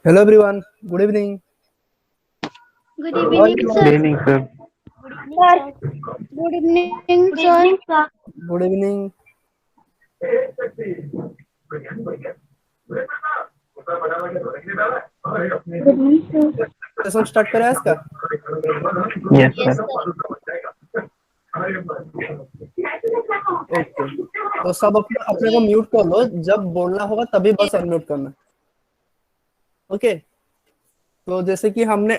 Hello everyone, good evening. Good How are evening, you sir. all? Good evening, sir. Sir. Good evening, sir. Good evening. Good evening, sir. Session start करें आज का? Yes, Yes, sir. sir. Okay, तो सब अपने अपने को mute कर लो, जब बोलना होगा तभी बस अनम्यूट करना। ओके, तो जैसे कि हमने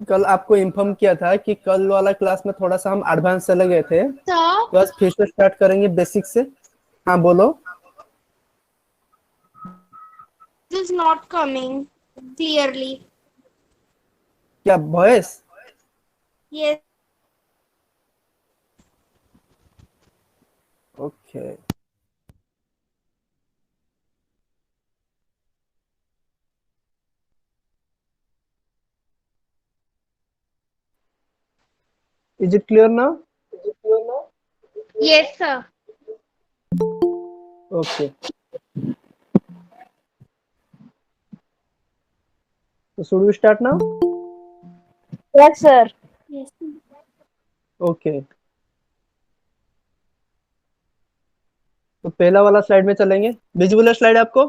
कल आपको इन्फॉर्म किया था कि कल वाला क्लास में थोड़ा सा हम एडवांस चले गए थे, Sir, तो आज फिर से स्टार्ट करेंगे बेसिक से। हाँ बोलो। this is not coming clearly. क्या voice? Yes, okay, is it clear now? yes, sir. Okay, तो should we start now? Yes, sir. Yes, sir. Okay, तो पहला वाला स्लाइड में चलेंगे। विजुअल है स्लाइड आपको?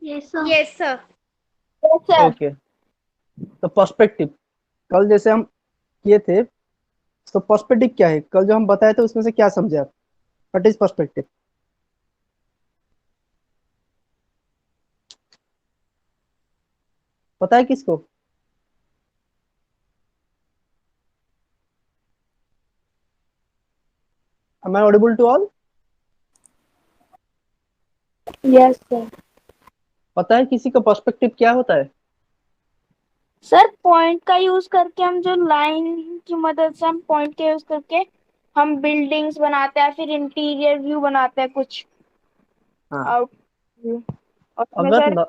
Yes, sir. Yes, sir. Yes, sir. Okay, तो पर्सपेक्टिव कल जैसे हम किए थे, तो पर्सपेक्टिव क्या है? कल जो हम बताए थे उसमें से क्या समझे आप? What is perspective? पता है किसको? Am I audible to all? Yes, sir. पता है किसी का पर्सपेक्टिव क्या होता है? सर पॉइंट का यूज करके हम जो लाइन की मदद से हम पॉइंट का यूज करके हम बिल्डिंग्स बनाते हैं, फिर इंटीरियर व्यू बनाते हैं कुछ हाँ, आउट व्यू। और उसमें अगर sir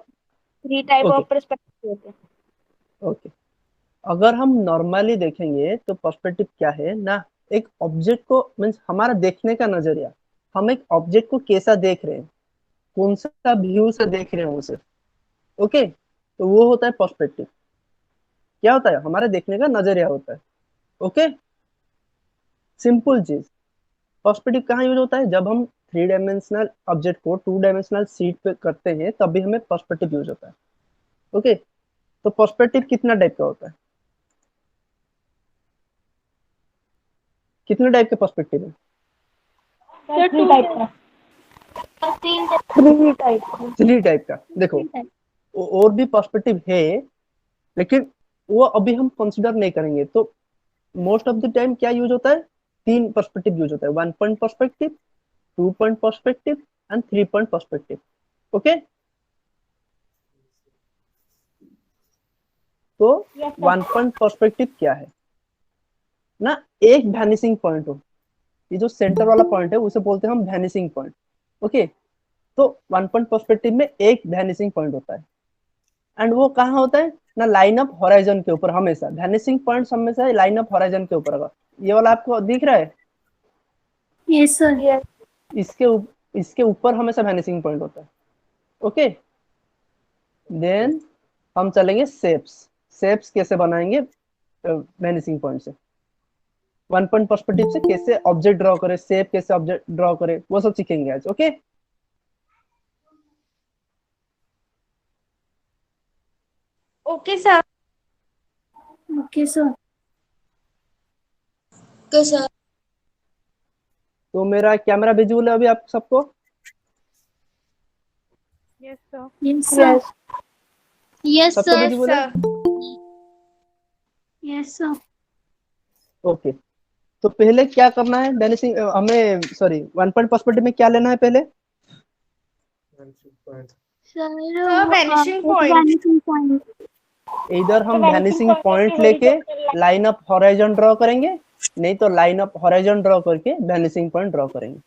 3 type okay of perspective होते हैं। ओके, अगर हम नॉर्मली देखेंगे तो पर्सपेक्टिव क्या है ना, एक ऑब्जेक्ट को मीन्स हमारा देखने का नजरिया, हम एक ऑब्जेक्ट को कैसा देख रहे हैं, कौन सा व्यू से देख रहे हैं उसे। ओके, तो वो होता है पर्सपेक्टिव। क्या होता है? हमारे देखने का नजरिया होता है। ओके, सिंपल चीज। पर्सपेक्टिव कहाँ यूज होता है? जब हम 3 डायमेंशनल ऑब्जेक्ट को 2 डायमेंशनल शीट पे करते हैं तभी हमें पर्सपेक्टिव यूज होता है। ओके, तो पर्सपेक्टिव कितना टाइप का होता है? कितने टाइप के पर्सपेक्टिव है? सर 3 टाइप का। 3 टाइप का। 3 टाइप का। देखो, और भी पर्सपेक्टिव है, लेकिन वो अभी हम कंसिडर नहीं करेंगे। तो मोस्ट ऑफ द टाइम क्या यूज होता है? 3 पर्सपेक्टिव यूज होता है, 1 point perspective, 2 point perspective and 3 point perspective. Okay, तो 1 पॉइंट पर्सपेक्टिव क्या है ना, एक वैनिशिंग पॉइंट हो, ये जो सेंटर वाला पॉइंट है उसे बोलते हैं हम वैनिशिंग पॉइंट। ओके, तो 1 पॉइंट पर्सपेक्टिव में एक वैनिशिंग पॉइंट होता है, एंड वो कहाँ होता है ना, लाइन ऑफ हॉराइजन के ऊपर। हमेशा वैनिशिंग पॉइंट हमेशा लाइन ऑफ हॉराइजन के ऊपर होगा। ये वाला आपको दिख रहा है? Yes, sir. Yes. इसके ऊपर हमेशा वैनिशिंग पॉइंट होता है। ओके, देन हम चलेंगे शेप्स। शेप्स कैसे बनाएंगे वैनिशिंग पॉइंट से, 1 पॉइंट पर्सपेक्टिव से कैसे ऑब्जेक्ट ड्रॉ करे, शेप कैसे ऑब्जेक्ट ड्रॉ करे, वो सब सीखेंगे आज। Okay, Okay, sir. Okay, sir. Okay, sir. तो मेरा कैमरा विजुअल है अभी आप सबको? Yes, sir. Yes, sir. Yes. Yes, सबको sir. विजुअल है? Yes, sir. ओके, तो पहले क्या करना है? वैनिशिंग हमें सॉरी 1 पॉइंट पर्सपेक्टिव में क्या लेना है पहले? Sir, vanishing point. Vanishing point. इधर हम वैनिशिंग पॉइंट लेके लाइन ऑफ हॉराइजन ड्रॉ करेंगे, नहीं तो लाइन ऑफ हॉराइजन ड्रॉ करके वैनिशिंग पॉइंट ड्रॉ करेंगे।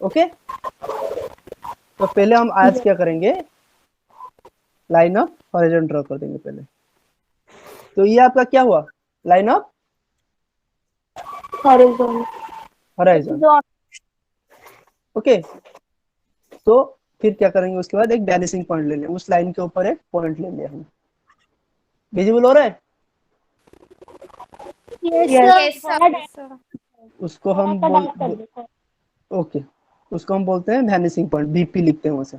ओके, तो पहले हम आज क्या करेंगे, लाइन ऑफ हॉराइजन ड्रॉ कर देंगे पहले। तो ये आपका क्या हुआ? Line of Horizon. Horizon. Okay, तो फिर क्या करेंगे, उसके बाद एक वैनिशिंग पॉइंट ले लें, उस लाइन के ऊपर एक पॉइंट ले लिया हम। विजिबल हो रहा है? Yes, sir. उसको हम ओके, उसको हम बोलते हैं वैनिशिंग पॉइंट, वीपी लिखते हैं उसे।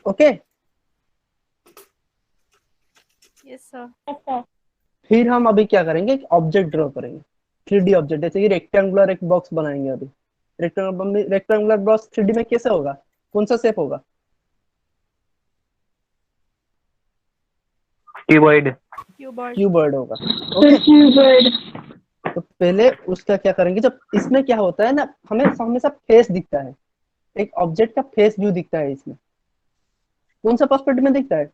Okay, Yes, sir. फिर हम अभी क्या करेंगे, एक ऑब्जेक्ट ड्रॉ करेंगे, 3D ऑब्जेक्ट, जैसे कि रेक्टेंगुलर एक बॉक्स बनाएंगे अभी। रेक्टेंगुलर बॉक्स 3D में कैसे होगा, कौन सा शेप होगा? क्यूबॉइड। क्यूबॉइड होगा। ओके, तो पहले उसका क्या करेंगे, जब इसमें क्या होता है ना, हमें हमेशा फेस दिखता है, एक ऑब्जेक्ट का फेस व्यू दिखता है इसमें। कौन सा पर्सपेक्टिव में दिखता है?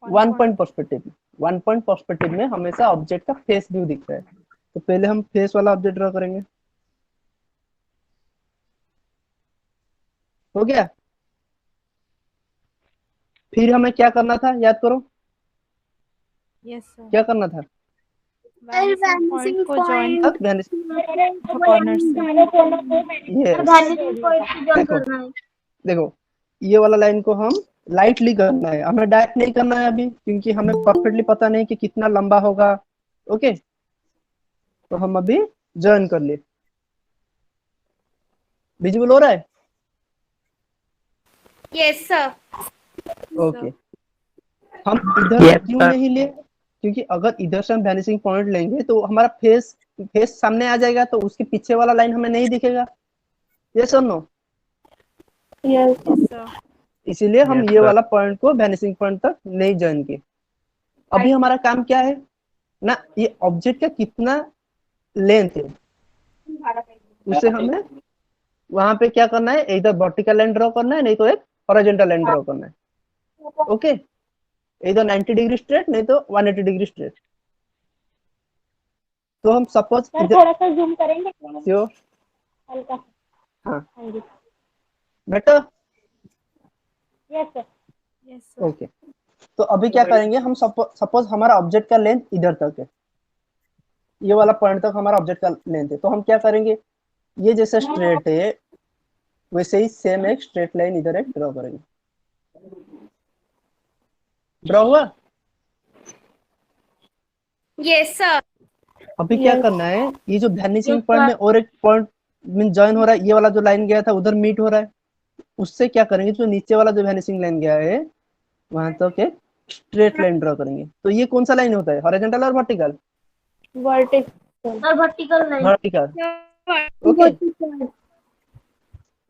वन पॉइंट पर्सपेक्टिव में। वन पॉइंट पर्सपेक्टिव में हमेशा ऑब्जेक्ट का फेस व्यू दिखता है। तो पहले हम फेस वाला ऑब्जेक्ट ड्रॉ करेंगे। हो गया? फिर हमें क्या करना था, याद करो, Yes, sir. क्या करना था? Vanishing point को join अब vanish- corner से. Yes. देखो, ये वाला लाइन को हम लाइटली करना है, हमें डायरेक्ट नहीं करना है अभी, क्योंकि हमें परफेक्टली पता नहीं कि कितना लंबा होगा। ओके, तो हम अभी ज्वाइन कर लिए। विजिबल हो रहा है? Yes, sir. ओके, हम इधर से क्यों नहीं लिए, क्योंकि अगर इधर से हम वैनिशिंग पॉइंट लेंगे तो हमारा फेस सामने आ जाएगा, तो उसके पीछे वाला लाइन हमें नहीं दिखेगा। यस और नो? Yes, sir. इसीलिए हम Yes, ये sir. वाला पॉइंट को वैनिशिंग पॉइंट तक नहीं ज्वाइन किए। अभी हमारा काम क्या है ना, ये ऑब्जेक्ट का कितना लेंथ है, उसे हमें वहां पे क्या करना है, इधर वर्टिकल लाइन ड्रॉ करना है, नहीं तो एक हॉरिजॉन्टल लाइन ड्रॉ करना है। ओके, इधर 90 डिग्री स्ट्रेट, नहीं तो 180 डिग्री स्ट्रेट। तो हम सपोज थोड़ा सा जूम करेंगे श्योर, हल्का। हाँ हाँ जी। Better. Yes sir. Yes, sir. Okay, तो अभी क्या करेंगे, हम सपोज हमारा ऑब्जेक्ट का लेंथ इधर तक है, ये वाला पॉइंट तक हमारा ऑब्जेक्ट का लेंथ है, तो हम क्या करेंगे, ये जैसे स्ट्रेट है वैसे ही सेम एक स्ट्रेट लाइन इधर एक ड्रॉ करेंगे। ड्रॉ हुआ? Yes, sir. अभी क्या करना है, ये जो वैनिशिंग पॉइंट में और एक पॉइंट में ज्वाइन हो रहा है, ये वाला जो लाइन गया था उधर मीट हो रहा है, उससे क्या करेंगे, जो नीचे वाला जो वैनिशिंग लाइन गया है वहां तक एक स्ट्रेट लाइन ड्रॉ करेंगे। तो ये कौन सा लाइन होता है, हॉरिजॉन्टल और vertical? Vertical line. Vertical. Okay,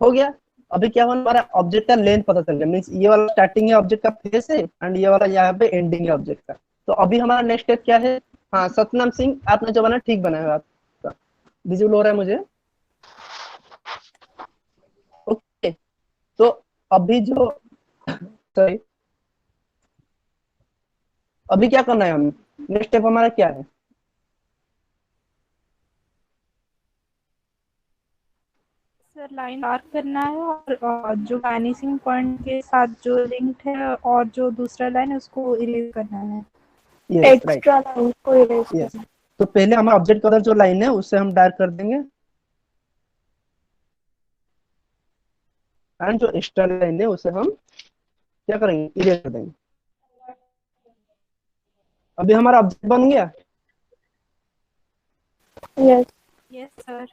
हो गया। अभी क्या हुआ, हमारा ऑब्जेक्ट का लेंथ पता चल गया, मींस ये वाला स्टार्टिंग है ऑब्जेक्ट का फेस है, एंड ये वाला यहाँ पे एंडिंग है ऑब्जेक्ट का। तो अभी हमारा नेक्स्ट स्टेप क्या है, हाँ सतनाम सिंह, आपने जो बना ठीक बनाया आपका, विजुअल हो रहा है मुझे। ओके, तो अभी जो सॉरी, अभी क्या करना है हमें, नेक्स्ट स्टेप हमारा क्या है? सर लाइन पार करना है और जो वैनिशिंग पॉइंट के साथ जो लिंक्ड है और जो दूसरा लाइन है उसको इरेज करना है. यस राइट, एक्स्ट्रा लाइन को इरेज यस। करना। तो पहले हमारा ऑब्जेक्ट का उधर जो लाइन है उससे हम डार्क कर देंगे, एंड जो एक्स्ट्रा लाइन है उसे हम क्या करेंगे, इरेज कर देंगे। अभी हमारा ऑब्जेक्ट बन गया। यस। Yes, sir.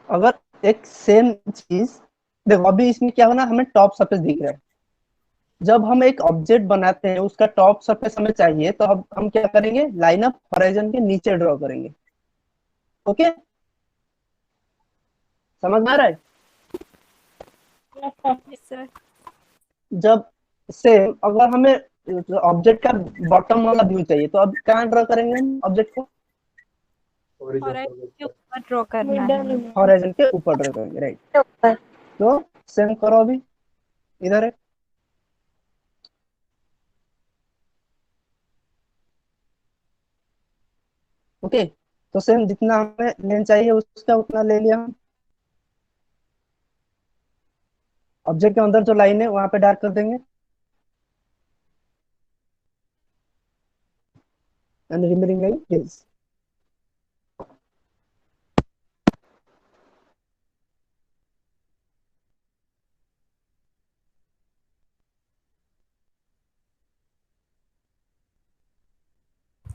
अगर एक सेम चीज, देखो अभी इसमें क्या होना, हमें टॉप सरफेस दिख रहा है, जब हम एक ऑब्जेक्ट बनाते हैं उसका टॉप सरफेस हमें चाहिए, तो हम क्या करेंगे, लाइन ऑफ होराइजन के नीचे ड्रॉ करेंगे। ओके, समझ में आ रहा है? Yes, sir. जब सेम अगर हमें ऑब्जेक्ट का बॉटम वाला व्यू चाहिए, तो अब कहाँ ड्रॉ करेंगे हम ऑब्जेक्ट को, और के ऊपर ड्रॉ करना है. होराइजन के ऊपर ड्रॉ करेंगे, राइट। तो सेम करो अभी, इधर है। ओके, तो सेम जितना हमें लेन चाहिए उसका उतना ले लिया हम, ऑब्जेक्ट के अंदर जो लाइन है वहां पे डार्क कर देंगे। and remaining line is.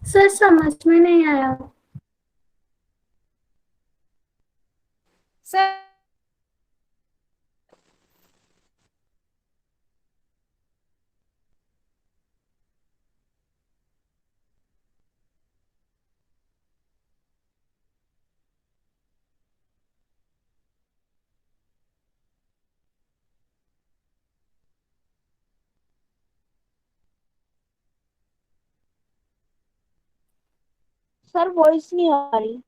Sir समझ में नहीं आया। सर सर वॉइस नहीं आ रही।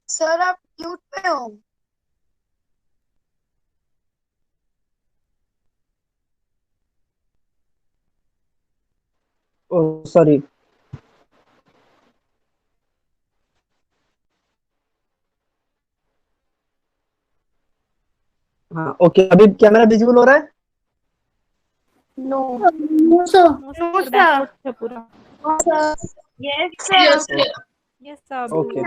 सर आप म्यूट पे हो। Oh, sorry. हाँ ओके, अभी कैमरा विजिबल हो रहा है? No no sir. No sir backward है पूरा। Yes sir. Yes sir okay,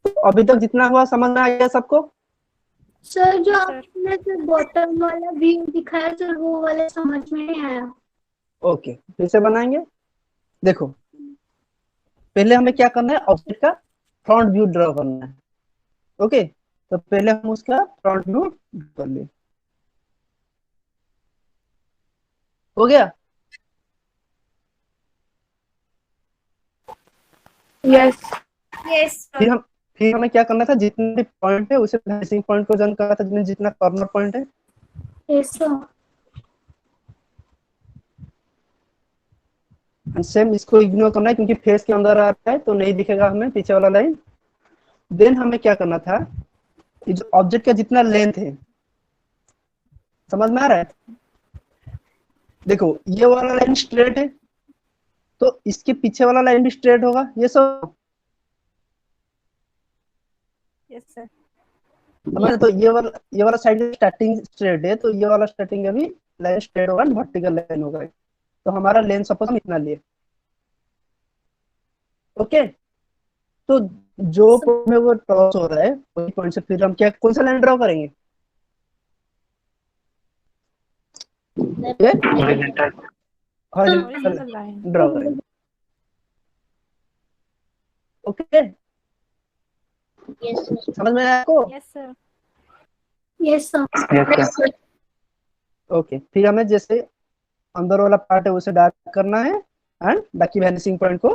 तो अभी तक जितना हुआ समझ में आ गया सबको? सर जो Yes, sir. आपने जो बॉटम वाला व्यू दिखाया सर वो वाला समझ में नहीं आया। ओके, फिर से बनाएंगे। देखो, पहले हमें क्या करना है, ऑब्जेक्ट का फ्रंट व्यू ड्रॉ करना है। ओके, तो पहले हम उसका फ्रंट व्यू कर ले। हो गया? यस यस फिर हमें क्या करना था, जितने भी पॉइंट है उसे वैनिशिंग पॉइंट को जॉइन करना था, जितने जितना कॉर्नर पॉइंट है। Yes sir. सेम इसको इग्नोर करना है क्योंकि फेस के अंदर आ रहा है तो नहीं दिखेगा हमें पीछे वाला लाइन। देन हमें क्या करना था, कि जो ऑब्जेक्ट का जितना लेंथ है, समझ में आ रहा है? देखो ये वाला लाइन स्ट्रेट है तो इसके पीछे वाला लाइन भी स्ट्रेट होगा, ये सब यस सर समझ। तो ये वाला साइड स्टार्टिंग स्ट्रेट है तो ये वाला स्टार्टिंग अभी लाइन स्ट्रेट होगा, वर्टिकल लाइन होगा। तो हमारा लेंथ सपोज हम इतना लिए। ओके, तो जो पॉइंट में वो क्रॉस हो रहा है वही पॉइंट से फिर हम क्या, कौन सा लाइन ड्रॉ करेंगे? Horizontal horizontal line. ड्रॉ करेंगे। ओके, समझ में आया आपको? Yes sir yes sir. Okay, फिर हमें जैसे अंदर वाला पार्ट है उसे डार्क करना है एंड बाकी वैनिशिंग पॉइंट को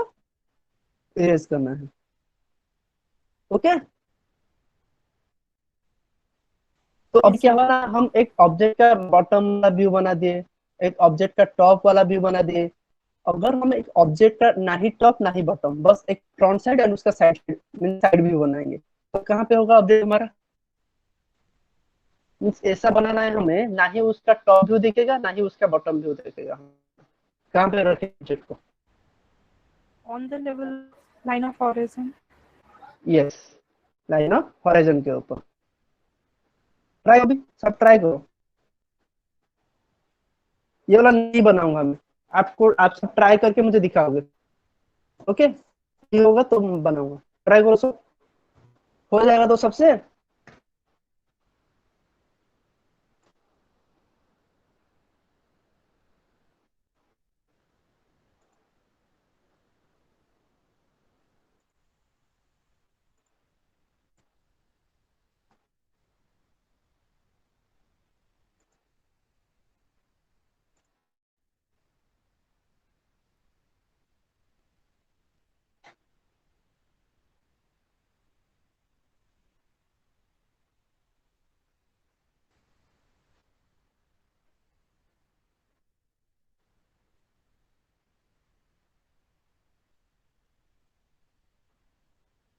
इरेज करना है। ओके, तो अब Yes, क्या sir. हुआ ना, हम एक ऑब्जेक्ट का बॉटम वाला व्यू बना दिए, एक ऑब्जेक्ट का टॉप वाला व्यू बना दिए। अगर हम एक ऑब्जेक्ट का ना ही टॉप ना ही बॉटम, बस एक फ्रंट साइड एंड उसका साइड व्यू बनाएंगे, तो कहाँ पे होगा ऑब्जेक्ट हमारा? मीन्स ऐसा बनाना है हमें, ना ही उसका टॉप व्यू दिखेगा ना ही उसका बॉटम व्यू दिखेगा। कहाँ पे रखें ऑब्जेक्ट को? On the level line of horizon. Yes, line of horizon के ऊपर। ट्राई, अभी सब ट्राई करो। ये वाला नहीं बनाऊंगा मैं, आपको आप सब ट्राई करके मुझे दिखाओगे। ओके, ये होगा तो मैं बनाऊंगा। ट्राई करो सब, हो जाएगा तो सबसे।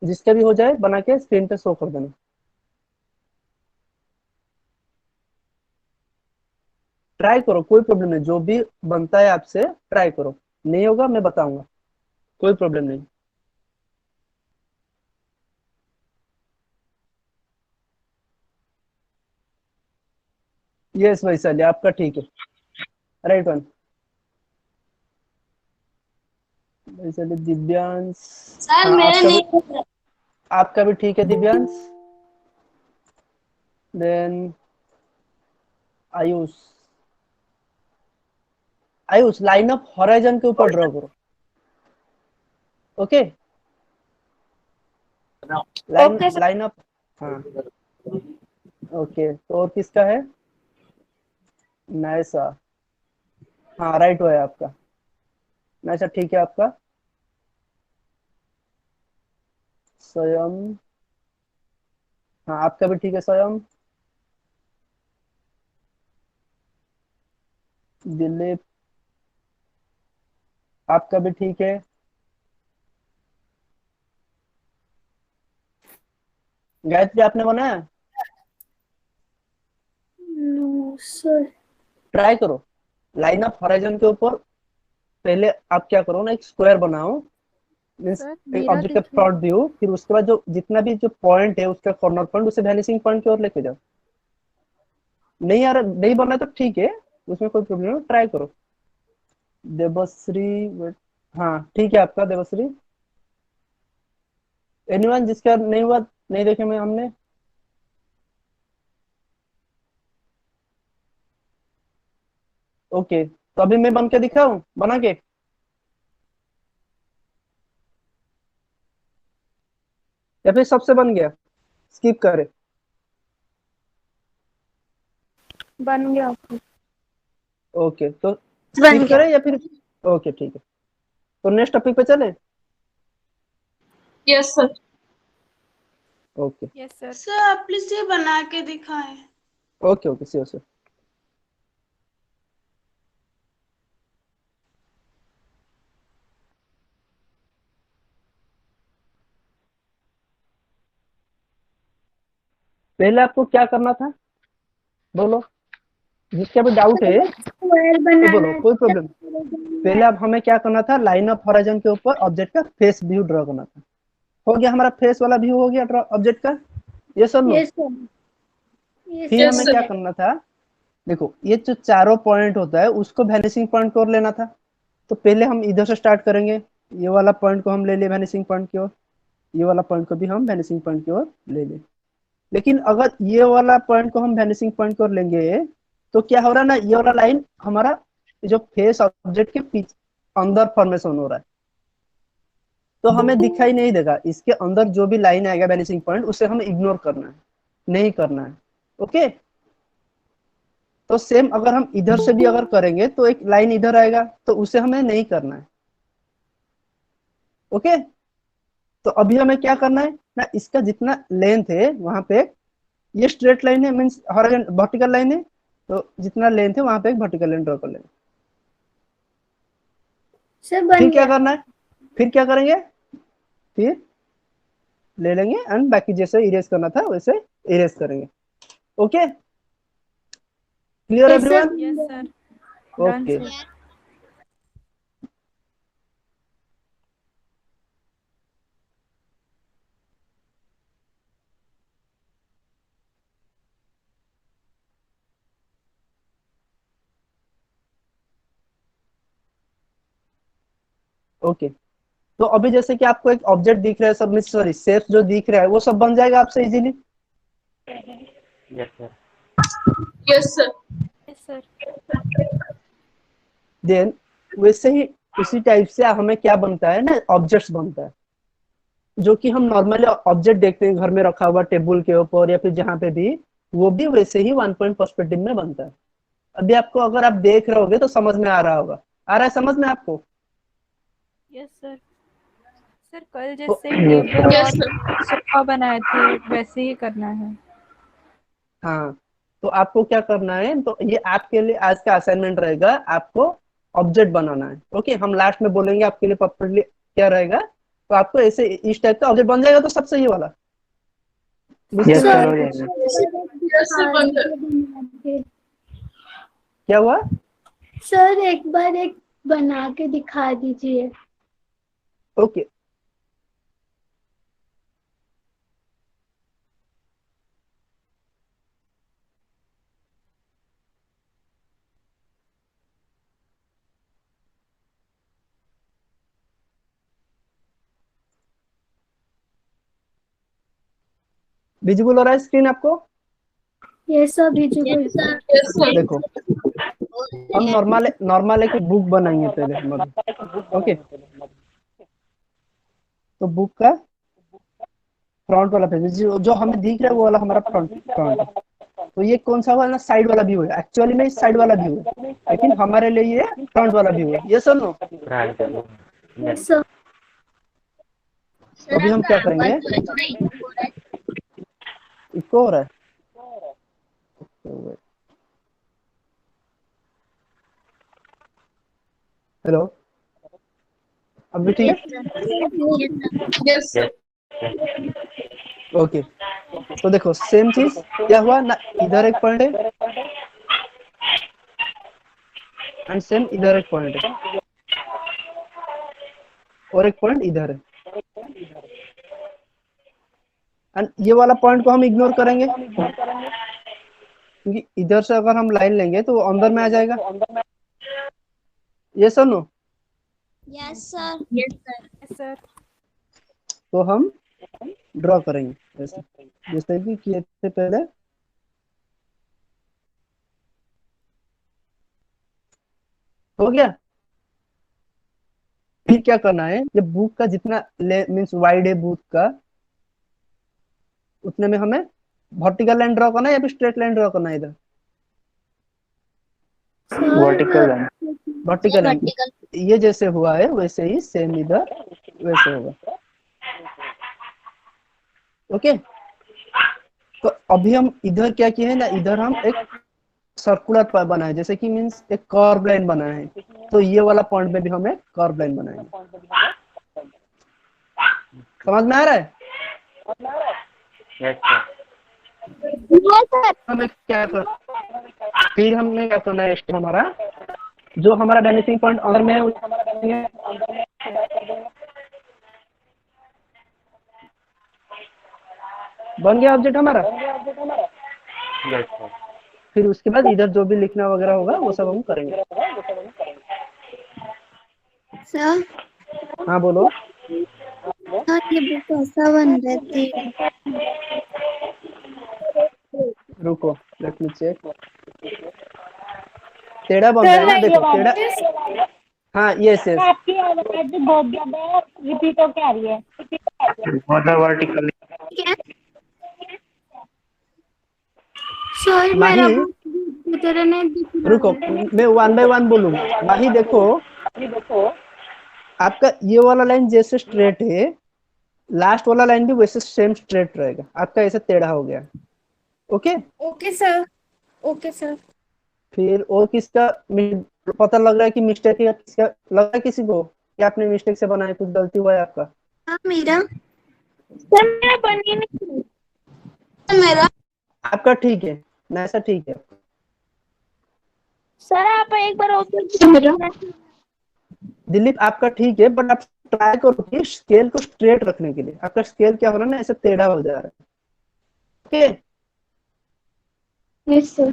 जिसका भी हो जाए बना के स्क्रीन पे शो कर देना। ट्राई करो, कोई प्रॉब्लम नहीं, जो भी बनता है आपसे ट्राई करो, नहीं होगा मैं बताऊंगा, कोई प्रॉब्लम नहीं। यस वैशाली, आपका ठीक है, right one. Vaishali, Divyansh, sir हाँ मेरा नहीं आपका भी ठीक है Divyansh. Then Ayush, Ayush line up horizon के ऊपर ड्रॉ करो। Okay, line okay sir. Line up, हाँ ओके। तो और किसका है? नैसा, हाँ राइट हुआ है आपका। नैसा ठीक है आपका। स्वयं, हाँ आपका भी ठीक है स्वयं। दिलीप, आपका भी ठीक है। गायत्री आपने बनाया? No sir. ट्राई करो, लाइन ऑफ हॉराइजन के ऊपर पहले आप क्या करो ना, एक स्क्वायर बनाओ, मीन्स सर एक मेरा ऑब्जेक्ट का देखिए। फ्रंट व्यू, फिर उसके बाद जो जितना भी जो पॉइंट है उसका कॉर्नर पॉइंट उसे वैनिशिंग पॉइंट की ओर लेके जाओ। नहीं आ रहा, नहीं बना तो ठीक है, उसमें कोई प्रॉब्लम नहीं, ट्राई करो। देवश्री, हाँ ठीक है आपका देवश्री। एनीवन जिसका नहीं हुआ, नहीं देखे मैं हमने। ओके, तो अभी मैं बन के दिखाऊं, बना के? या फिर सबसे बन गया, स्किप करे? बन गया। ओके, तो बन स्किप गया। करे या फिर? ओके ठीक है, तो नेक्स्ट टॉपिक पे चले। Yes sir. Okay yes sir. Sir आप प्लीज ये बना के दिखाएं। Okay okay, sure sure. पहले आपको क्या करना था, बोलो, जिसका भी डाउट है स्क्वायर तो बनाना बोलो, है। कोई प्रॉब्लम। पहले अब हमें क्या करना था, लाइन ऑफ हॉराइजन के ऊपर ऑब्जेक्ट का फेस व्यू ड्रॉ करना था। हो गया हमारा फेस वाला व्यू, हो गया ऑब्जेक्ट का, ये सुन लो। Yes sir. फिर हमें क्या करना था, देखो ये जो चारों पॉइंट होता है उसको वैनिशिंग पॉइंट की ओर लेना था। तो पहले हम इधर से स्टार्ट करेंगे, ये वाला पॉइंट को हम ले ले वैनिशिंग पॉइंट की ओर, ये वाला पॉइंट को भी हम वैनिशिंग पॉइंट की ओर ले ले। लेकिन अगर ये वाला पॉइंट को हम वैनिशिंग पॉइंट की ओर लेंगे तो क्या हो रहा है ना, ये वाला लाइन हमारा जो फेस ऑब्जेक्ट के पीछे अंदर फॉर्मेशन हो रहा है, तो हमें दिखाई नहीं देगा। इसके अंदर जो भी लाइन आएगा वैनिशिंग पॉइंट, उसे हमें इग्नोर करना है, नहीं करना है। ओके, तो सेम अगर हम इधर से भी अगर करेंगे तो एक लाइन इधर आएगा, तो उसे हमें नहीं करना है। ओके, तो अभी हमें क्या करना है ना, इसका जितना लेंथ है वहां पे, ये स्ट्रेट लाइन है, मीन्स हॉरिजॉन्टल वर्टिकल लाइन है, तो जितना लेंथ है वहां पे एक वर्टिकल लाइन ड्रॉ कर लेंगे। सर बन फिर क्या गया। करना है, फिर क्या करेंगे, फिर ले लेंगे एंड बाकी जैसे इरेज करना था वैसे इरेज करेंगे। Okay, clear yes sir. Everyone? Yes sir. Done okay, sir. Okay. तो अभी जैसे कि आपको एक ऑब्जेक्ट दिख रहा है सब, सॉरी शेप जो दिख रहा है वो सब बन जाएगा आपसे easily. Yes sir. Yes sir. Yes sir. Then वैसे ही उसी टाइप से हमें क्या बनता है ना, ऑब्जेक्ट्स बनता है, जो कि हम नॉर्मली ऑब्जेक्ट देखते हैं घर में रखा हुआ टेबल के ऊपर या फिर जहाँ पे भी, वो भी वैसे ही वन पॉइंट पर्सपेक्टिव में बनता है। अभी आपको अगर आप देख रहे होगे तो समझ में आ रहा होगा, आ रहा है समझ में आपको? Yes sir. सर कल तो जैसे टेबल यस और सर। सोफा बनाए थे वैसे ही करना है। हाँ, तो आपको क्या करना है, तो ये आपके लिए आज का असाइनमेंट रहेगा, आपको ऑब्जेक्ट बनाना है। ओके, हम लास्ट में बोलेंगे आपके लिए प्रॉपर्ली क्या रहेगा, तो आपको ऐसे इस टाइप का ऑब्जेक्ट बन जाएगा, तो सब सही है वाला। यस मुश्किल सर, है? हो जाएगा। क्या हुआ? सर एक बार एक बना के दिखा दीजिए। ओके, विजिबल हो रहा है स्क्रीन आपको? ये सब विजिबल। देखो, हम नॉर्मल एक बुक बनाएंगे पहले हम अभी। ओके, तो बुक का फ्रंट वाला पेज जो हमें दिख रहा है वो वाला हमारा फ्रंट है। तो ये कौन सा वाला? साइड वाला व्यू है। एक्चुअली में साइड वाला व्यू है, लेकिन हमारे लिए ये फ्रंट वाला व्यू है। ये सुनो, यस सर अभी हम क्या करेंगे? इसको हो रहा है। हेलो, अभी ठीक है? ओके, तो देखो सेम चीज क्या हुआ ना, इधर एक पॉइंट है एंड सेम इधर एक पॉइंट है और एक पॉइंट इधर है। एंड ये वाला पॉइंट को हम इग्नोर करेंगे, क्योंकि इधर से अगर हम लाइन लेंगे तो वो अंदर में आ जाएगा। ये सुनो, यस सर। सर तो हम ड्रॉ करेंगे ऐसे, जैसे कि किए थे पहले। हो गया? फिर क्या करना है, ये बुक का जितना मीन्स वाइड है बुक का, उतने में हमें वर्टिकल लाइन ड्रॉ करना है या फिर स्ट्रेट लाइन ड्रॉ करना है? इधर वर्टिकल लाइन। वर्टिकल लाइन, ये जैसे हुआ है वैसे ही सेम इधर वैसे होगा। ओके, तो अभी हम इधर क्या किए हैं ना, इधर हम एक सर्कुलर बनाए, जैसे कि मीन्स एक कर्व लाइन बनाए हैं। तो ये वाला पॉइंट में भी हम एक कर्व लाइन बनाएंगे। समझ में आ रहा है? Yes sir. हमें क्या कर, फिर हमें क्या करना है, हमारा जो हमारा वैनिशिंग पॉइंट अंदर में है बन गया ऑब्जेक्ट हमारा। Yes sir. फिर उसके बाद इधर जो भी लिखना वगैरह होगा वो सब हम करेंगे। सर हाँ बोलो। हाँ, ये बुक ऐसा बन रही थी। रुको, लेट मी चेक। टेढ़ा बन रहा है ना, देखो टेढ़ा। हाँ यस यस, आपकी आवाज बहुत ज्यादा रिपीट होके आ रही है। मतलब वर्टिकल। सर मेरा माही बुक की तरह नहीं दिख रहा रुको, है। मैं 1 बाय 1 बोलूंगा। माही देखो, आपका ये वाला लाइन जैसे स्ट्रेट है, लास्ट वाला लाइन भी वैसे सेम स्ट्रेट रहेगा। आपका ऐसे टेढ़ा हो गया। Okay, okay sir. Okay sir. फिर और किसका पता लग रहा है कि मिस्टेक है? किसका लग रहा है किसी को कि आपने मिस्टेक से बनाया, कुछ गलती हुआ है आपका? हाँ मेरा। सर मेरा बन ही नहीं। मेरा आपका ठीक है ना, ऐसा ठीक है। सर आप एक बार दिलीप आपका ठीक है, बट आप ट्राई करो कि स्केल को स्ट्रेट रखने के लिए। आपका स्केल क्या हो रहा है ना, ऐसे टेढ़ा हो जा रहा है। Okay, yes sir.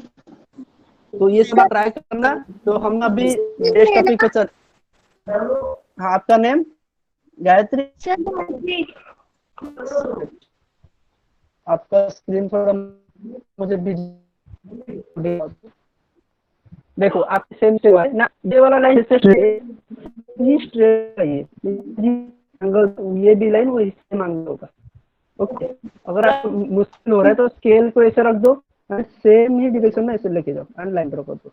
तो ये सब ट्राई करना। तो हम अभी नेक्स्ट टॉपिक पे चल। हाँ, आपका नेम? गायत्री। आपका स्क्रीन थोड़ा मुझे भी देखो, आप सेम से हुआ है ना, ये वाला लाइन से स्ट्रेट है, एंगल ये भी लाइन वही सेम एंगल होगा। ओके, अगर आपको मुश्किल हो रहा है तो स्केल को ऐसे रख दो, सेम ही डायरेक्शन में ऐसे लेके जाओ एंड लाइन ड्रॉ कर दो।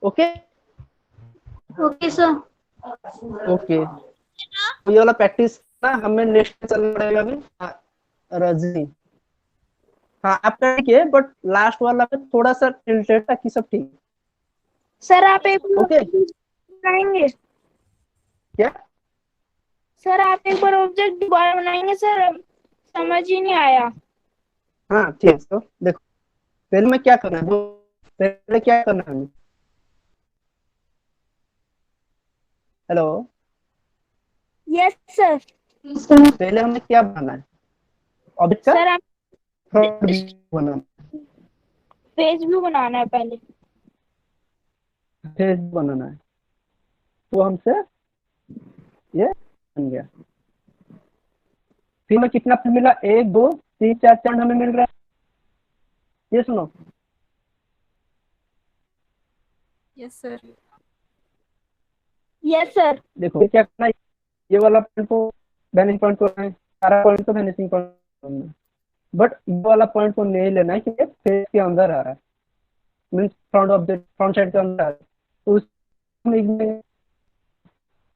Okay okay sir. ओके, ये वाला प्रैक्टिस ना हमें नेक्स्ट चलना पड़ेगा अभी। रजनी, हाँ आपका ठीक है, बट लास्ट वाला पे थोड़ा सा टिल्टेड ताकि सब ठीक। सर आप एक ओके, बनाएंगे। क्या? सर आप एक बार ऑब्जेक्ट दोबारा बनाएंगे सर, समझ ही नहीं आया। हाँ ठीक है, तो देखो पहले में क्या करना है पहले क्या करना है हमें? Hello, yes sir. पहले हमें क्या बनाना है? ऑब्जेक्ट का सर हम फ्रंट व्यू बनाना पेज व्यू बनाना है पहले। है, फेस बनाना है। तो हमसे ये बन गया। फिर हमें कितना फिर मिला? 1 2 3 4 चांद हमें मिल रहा है। ये सुनो, यस सर। Yes sir. देखो क्या करना है, ये वाला पॉइंट को वैनिशिंग पॉइंट को लेना है, सारा पॉइंट को वैनिशिंग पॉइंट करना है, बट ये वाला पॉइंट को नहीं लेना है क्योंकि फेस के अंदर आ रहा है, means front object front side के अंदर आ रहा है। तो उसमें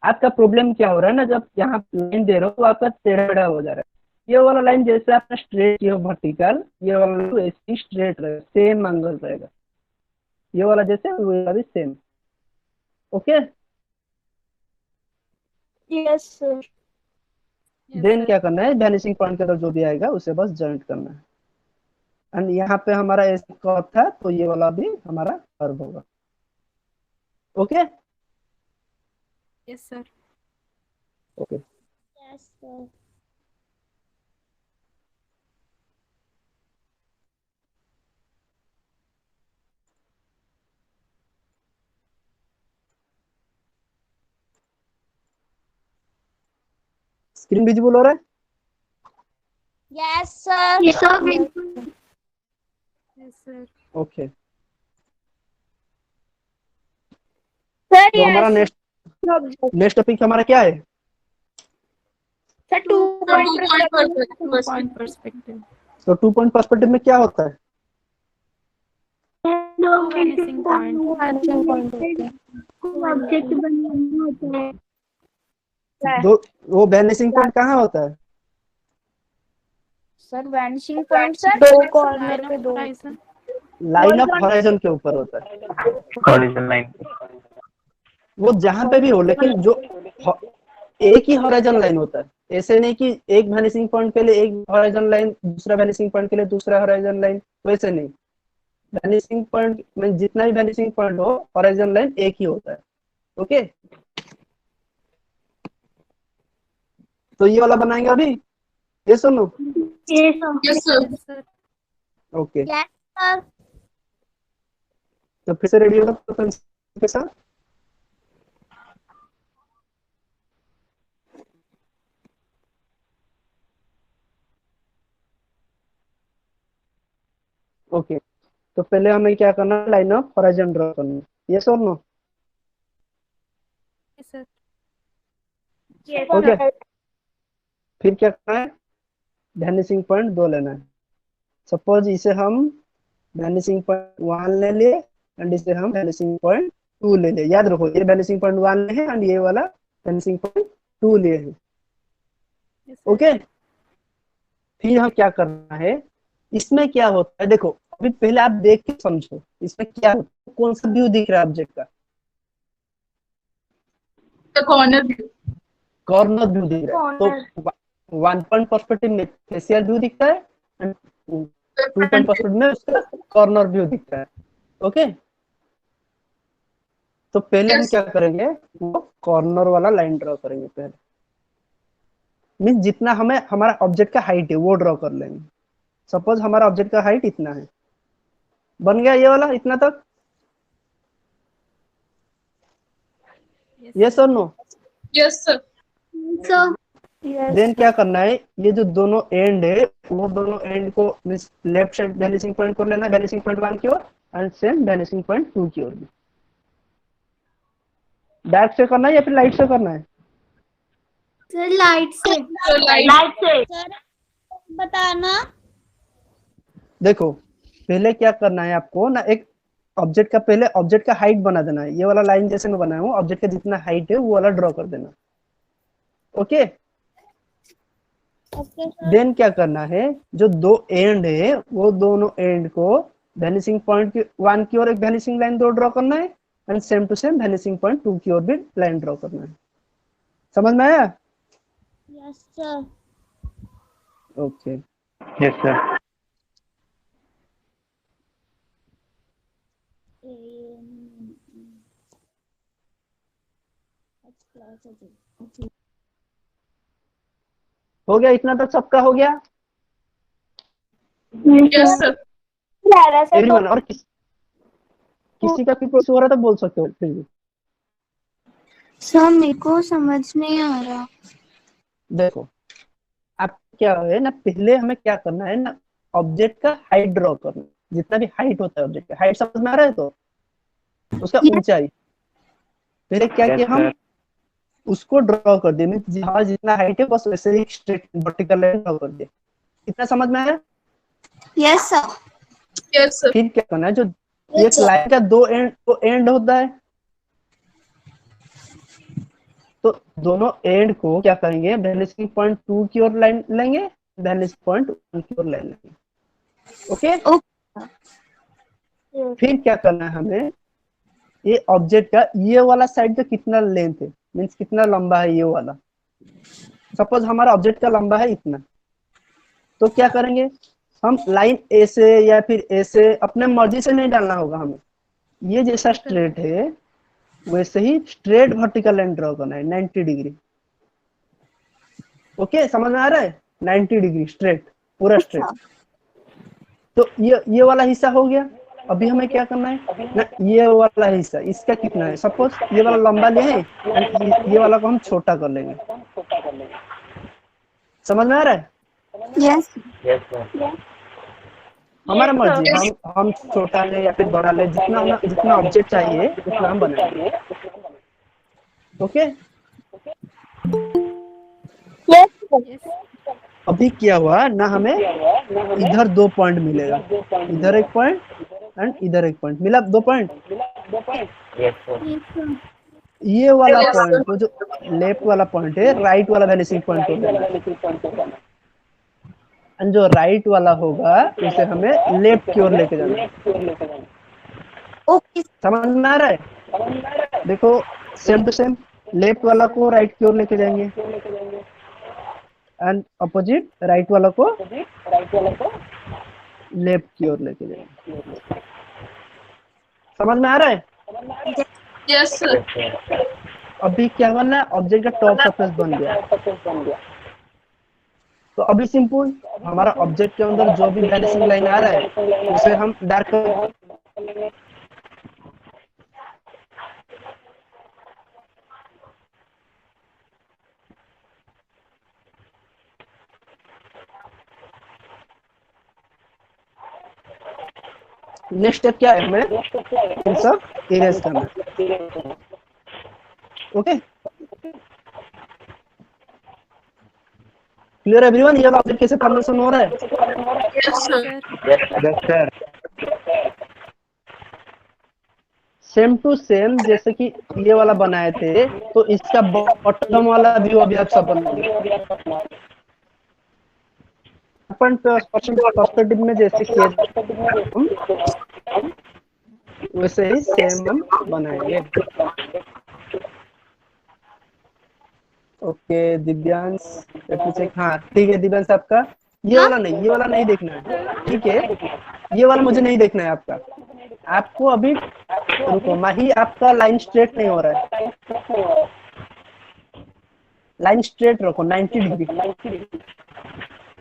आपका प्रॉब्लम क्या हो रहा है ना, जब यहाँ लाइन दे रहे हो तो आपका टेढ़ा टेढ़ा हो जा रहा है। ये वाला लाइन जैसे आपने स्ट्रेट किया वर्टिकल, ये वाला लाइन ऐसे ही स्ट्रेट रहेगा, सेम एंगल रहेगा। ये वाला जैसे वो वाला भी same. Okay, yes sir. Then क्या करना है, वैनिशिंग पॉइंट के अंदर जो भी आएगा उसे बस जॉइंट करना है। एंड यहाँ पे हमारा ऐसे कर्व था तो ये वाला भी हमारा कर्व होगा। Okay yes sir. Okay, yes sir. Screen visible हो रहा है? Yes sir. ये सब बिल्कुल यस सर। ओके, सर तो हमारा यस। नेक्स्ट टॉपिक हमारा क्या है? Sir 2 point 2 point perspective. तो 2 पॉइंट पर्सपेक्टिव में क्या होता है? Vanishing point. ऑब्जेक्ट बनाना होता है। दो वो वैनिशिंग पॉइंट कहाँ होता है? Sir vanishing point sir 2 corner पे 2। होराइजन। लाइन ऑफ हॉराइजन के ऊपर होता है। Horizontal line. वो जहां पे भी हो, लेकिन जो एक ही हॉराइजन लाइन होता है। ऐसे नहीं कि एक वैनिशिंग पॉइंट के लिए एक हॉराइजन लाइन, दूसरा वैनिशिंग पॉइंट के लिए दूसरा हॉराइजन लाइन, वैसे नहीं। वैनिशिंग पॉइंट में जितना भी वैनिशिंग पॉइंट हो, हॉराइजन लाइन एक ही होता है। ओके, तो ये वाला बनाएंगे अभी, ये सुनो। ये सब yes sir. Okay, yes sir. तो फिर से रेडी होगा तो पेंसिल के साथ। ओके, तो पहले हमें क्या करना है, लाइन ऑफ हॉराइजन ड्रॉ करना है। ये और नो? Yes sir. ओके, फिर क्या करना है, वैनिशिंग पॉइंट 2 लेना है। सपोज इसे हम वैनिशिंग पॉइंट 1 ले लिए एंड इसे हम वैनिशिंग पॉइंट 2 ले लिए। याद रखो, ये वैनिशिंग पॉइंट 1 ले हैं एंड ये वाला वैनिशिंग पॉइंट 2 लिए हैं। Yes sir. ओके, फिर हम क्या करना है, इसमें क्या होता है देखो, अभी पहले आप देख के समझो इसमें क्या होता है, कौन सा व्यू दिख रहा है ऑब्जेक्ट का? Corner view. कॉर्नर व्यू दिख रहा है। तो 1 पॉइंट पर्सपेक्टिव में फेसियल व्यू दिखता है एंड 2 पॉइंट पर्सपेक्टिव में उसका कॉर्नर व्यू दिखता है। ओके, तो पहले हम क्या करेंगे, वो कॉर्नर वाला लाइन ड्रॉ करेंगे पहले। मीन जितना हमें हमारा ऑब्जेक्ट का हाइट है वो ड्रॉ कर लेंगे। सपोज हमारा ऑब्जेक्ट का हाइट इतना है, बन गया ये वाला इतना तक। यस और नो? Yes sir. सब देन क्या करना है, ये जो दोनों एंड है वो दोनों एंड को लेफ्ट साइड वैनिशिंग पॉइंट को लेना है, वैनिशिंग पॉइंट 1 की ओर एंड सेम वैनिशिंग पॉइंट 2 की ओर भी। डार्क से करना है या फिर लाइट से करना है? सर लाइट से सर बताना। देखो पहले क्या करना है आपको ना, एक ऑब्जेक्ट का पहले ऑब्जेक्ट का हाइट बना देना है। ये वाला लाइन जैसे मैं बनाया हूँ, ऑब्जेक्ट का जितना हाइट है वो वाला ड्रॉ कर देना। Okay, okay sir. देन क्या करना है, जो दो एंड है वो दोनों एंड को वैनिशिंग पॉइंट 1 की ओर एक वैनिशिंग लाइन 2 ड्रॉ करना है and same to same vanishing point 2 की ओर भी लाइन ड्रॉ करना है। समझ में आया? Yes, sir. Okay Yes, sir. हो गया, इतना तक सबका हो गया यस सर सर तो एवरीवन। और किसी का भी कुछ हो रहा तो बोल सकते हो फिर भी। सर मेरे को समझ नहीं आ रहा। देखो आप क्या है ना, पहले हमें क्या करना है ना, ऑब्जेक्ट का हाइट ड्रॉ करना, जितना भी हाइट होता है ऑब्जेक्ट का हाइट समझ में आ रहा है, तो उसका ऊंचाई पहले क्या Yes, किया हम sir. उसको ड्रॉ कर दिए, मीन्स जहाँ जितना हाइट है बस वैसे ही स्ट्रेट वर्टिकल लाइन ड्रॉ कर दिए। इतना समझ में आया? Yes sir. यस सर फिर क्या करना है, जो एक लाइन का दो एंड होता है, तो दोनों एंड को क्या करेंगे, वैनिशिंग पॉइंट 2 की ओर लाइन लेंगे, वैनिशिंग पॉइंट 1 की ओर लाइन लेंगे। ओके फिर क्या करना है हमें, ये ऑब्जेक्ट का ये वाला साइड का कितना लेंथ है, मीन्स कितना लंबा है ये वाला। सपोज हमारा ऑब्जेक्ट का लंबा है इतना, तो क्या करेंगे हम लाइन ए से या फिर ए से अपने मर्जी से नहीं डालना होगा हमें, ये जैसा स्ट्रेट है वैसे ही स्ट्रेट वर्टिकल लाइन ड्रॉ करना है 90 डिग्री। ओके समझ में आ रहा है? 90 डिग्री स्ट्रेट, पूरा स्ट्रेट। तो ये वाला हिस्सा हो गया। अभी हमें क्या करना है ना, ये वाला हिस्सा इसका कितना है, सपोज ये वाला लंबा ले है एंड ये वाला को हम छोटा कर लेंगे। समझ में आ रहा है? Yes Yes, sir. हमारा मर्जी, हम छोटा ले या फिर बड़ा ले, जितना ऑब्जेक्ट चाहिए उतना हम बनाएंगे। ओके यस अभी क्या हुआ ना, हमें इधर 2 पॉइंट मिलेगा, इधर एक पॉइंट एंड इधर एक पॉइंट मिला, 2 पॉइंट। Yes, sir. ये वाला पॉइंट को जो लेफ्ट वाला पॉइंट है, राइट वाला वैनिशिंग पॉइंट को लेना है, एंड जो राइट वाला होगा उसे हमें लेफ्ट की ओर लेके जाना है। ओके समझ में आ रहा है? देखो सेम टू सेम, लेफ्ट वाला को राइट की ओर लेके जाएंगे एंड अपोजिट राइट वाला को लेफ्ट की ओर लेके जाएंगे। समझ में आ रहा है? Yes sir Yes, sir. अभी क्या करना है, ऑब्जेक्ट का टॉप सरफेस बन गया। तो अभी सिंपल, हमारा ऑब्जेक्ट के अंदर जो भी वैनिशिंग लाइन आ रहा है उसे हम डार्क कर, नेक्स्ट स्टेप क्या है, हमें इन सब इरेज करना है। Okay clear everyone? ये ऑब्जेक्ट कैसे फॉर्मेशन हो रहा है? Yes sir Yes, sir. Same to same जैसे कि ये वाला बनाए थे, तो इसका बॉटम वाला व्यू अभी आप सब बनाएंगे। अपन पर्सपेक्टिव में जैसे किए हम वैसे ही सेम हम बनाएंगे। ओके दिव्यांश, हाँ ठीक है दिव्यांश, आपका ये वाला नहीं, ये वाला नहीं देखना है, ठीक है? ये वाला मुझे नहीं देखना है आपका। आपको अभी रुको माही, आपका लाइन स्ट्रेट नहीं हो रहा है, लाइन स्ट्रेट रखो 90 डिग्री।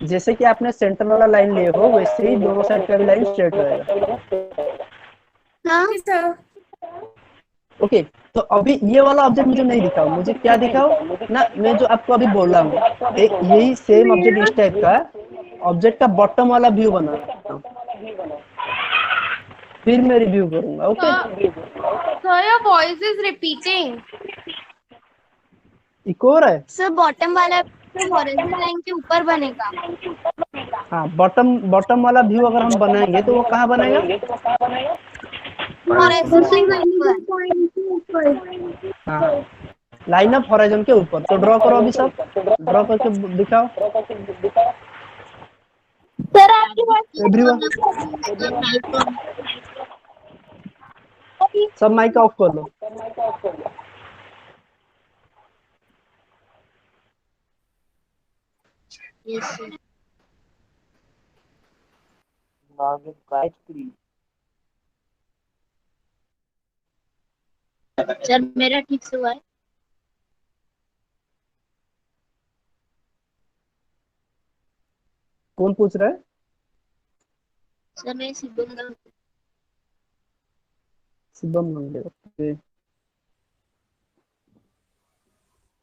जैसे कि आपने सेंटर वाला लाइन लिए हो वैसे ही दोनों साइड का भी लाइन स्ट्रेट रहेगा। हाँ ओके तो अभी ये वाला ऑब्जेक्ट मुझे नहीं दिखाओ, मुझे क्या दिखाओ ना, मैं जो आपको अभी बोल रहा हूँ एक यही सेम ऑब्जेक्ट इस टाइप का ऑब्जेक्ट का बॉटम वाला व्यू बना रहा हूँ, फिर मैं रिव्यू करूंगा। Okay Sir, your voice is repeating. Echo हो रहा है? सर बॉटम वाला हॉरिजॉन्टल लाइन के ऊपर बनेगा। हाँ बॉटम वाला व्यू अगर हम बनाएंगे तो वो कहाँ बनेगा? हॉरिजॉन्टल लाइन के ऊपर। हाँ लाइन ऑफ हॉराइजन के ऊपर। तो ड्रॉ करो अभी सब, ड्रॉ करके दिखाओ सर आपकी बात एवरीवन। सब माइक ऑफ कर लो। Yes sir. सर मेरा ठीक से हुआ है। कौन पूछ रहा है? सर मैं शिवम शुभम मांगे। ओके,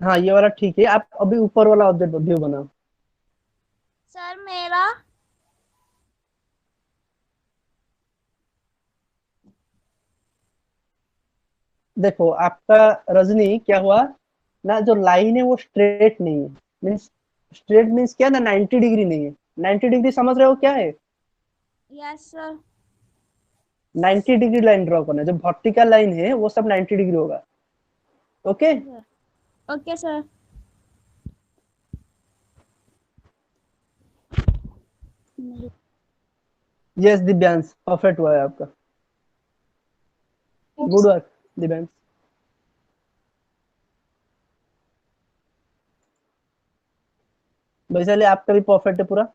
हाँ ये वाला ठीक है। आप अभी ऊपर वाला ऑब्जेक्ट व्यू बनाओ। सर मेरा देखो आपका रजनी क्या हुआ ना, जो लाइन है वो स्ट्रेट नहीं है। मीन्स स्ट्रेट मीन्स क्या ना, 90 डिग्री नहीं है। 90 डिग्री समझ रहे हो क्या है? Yes sir. 90 degree line draw करना है। जो वर्टिकल लाइन है वो सब 90 डिग्री होगा। Okay, okay sir. Yes Divyansh, perfect हुआ है आपका। Good work Divyansh. वैशाली आपका भी परफेक्ट है पूरा।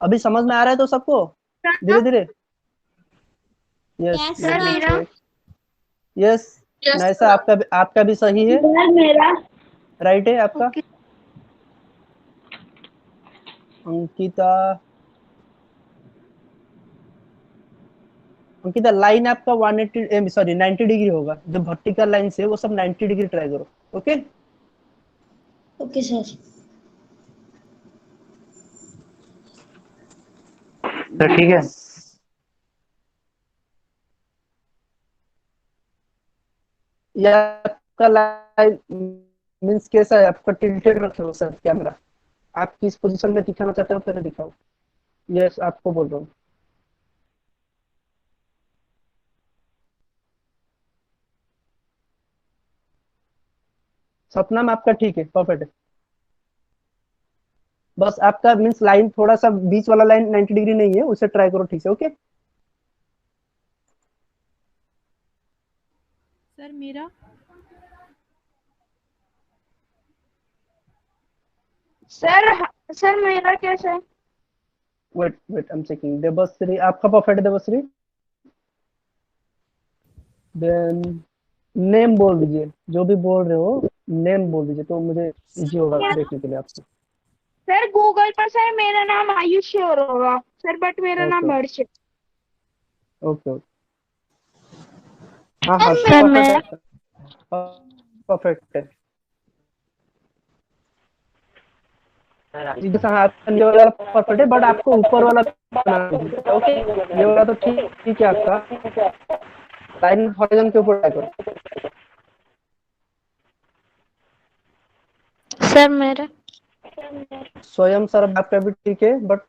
अभी समझ में आ रहा है तो सबको धीरे धीरे? Yes yes sir. यस। नैसा आपका भी सही है, मेरा राइट है आपका। अंकिता, अंकिता लाइन आपका 180 सॉरी 90 डिग्री होगा। जो वर्टिकल लाइन से वो सब 90 डिग्री ट्राई करो। Okay okay sir. सर ठीक है। या आपका लाइन मीन्स कैसा है? आपका टिल्टेड रखो सर कैमरा। आप किस पोजीशन में दिखाना चाहते हो पहले दिखाओ। यस आपको बोल रहा हूँ। सपना में आपका ठीक है, परफेक्ट है। बस आपका मीन्स लाइन थोड़ा सा बीच वाला लाइन 90 डिग्री नहीं है, उसे ट्राई करो ठीक से। ओके सर मेरा सर मेरा कैसा है? Wait wait I am checking. Devashree आपका परफेक्ट है। देवश्री देन नेम बोल दीजिए, जो भी बोल रहे हो नेम बोल दीजिए तो मुझे इजी होगा देखने के लिए आपको। सर गूगल पर सर मेरा नाम आयुष श्योर होगा सर, बट मेरा नाम ओके हर्ष है। Okay okay. हाँ हाँ सर मैं परफेक्ट है। जी हाँ आपका ये वाला परफेक्ट है, बट आपको ऊपर वाला बनाना है। ओके ये वाला तो ठीक ठीक है आपका। लाइन हॉरिजॉन के ऊपर ट्राई करो। सर मेरा स्वयं सर आपका भी ठीक है, बट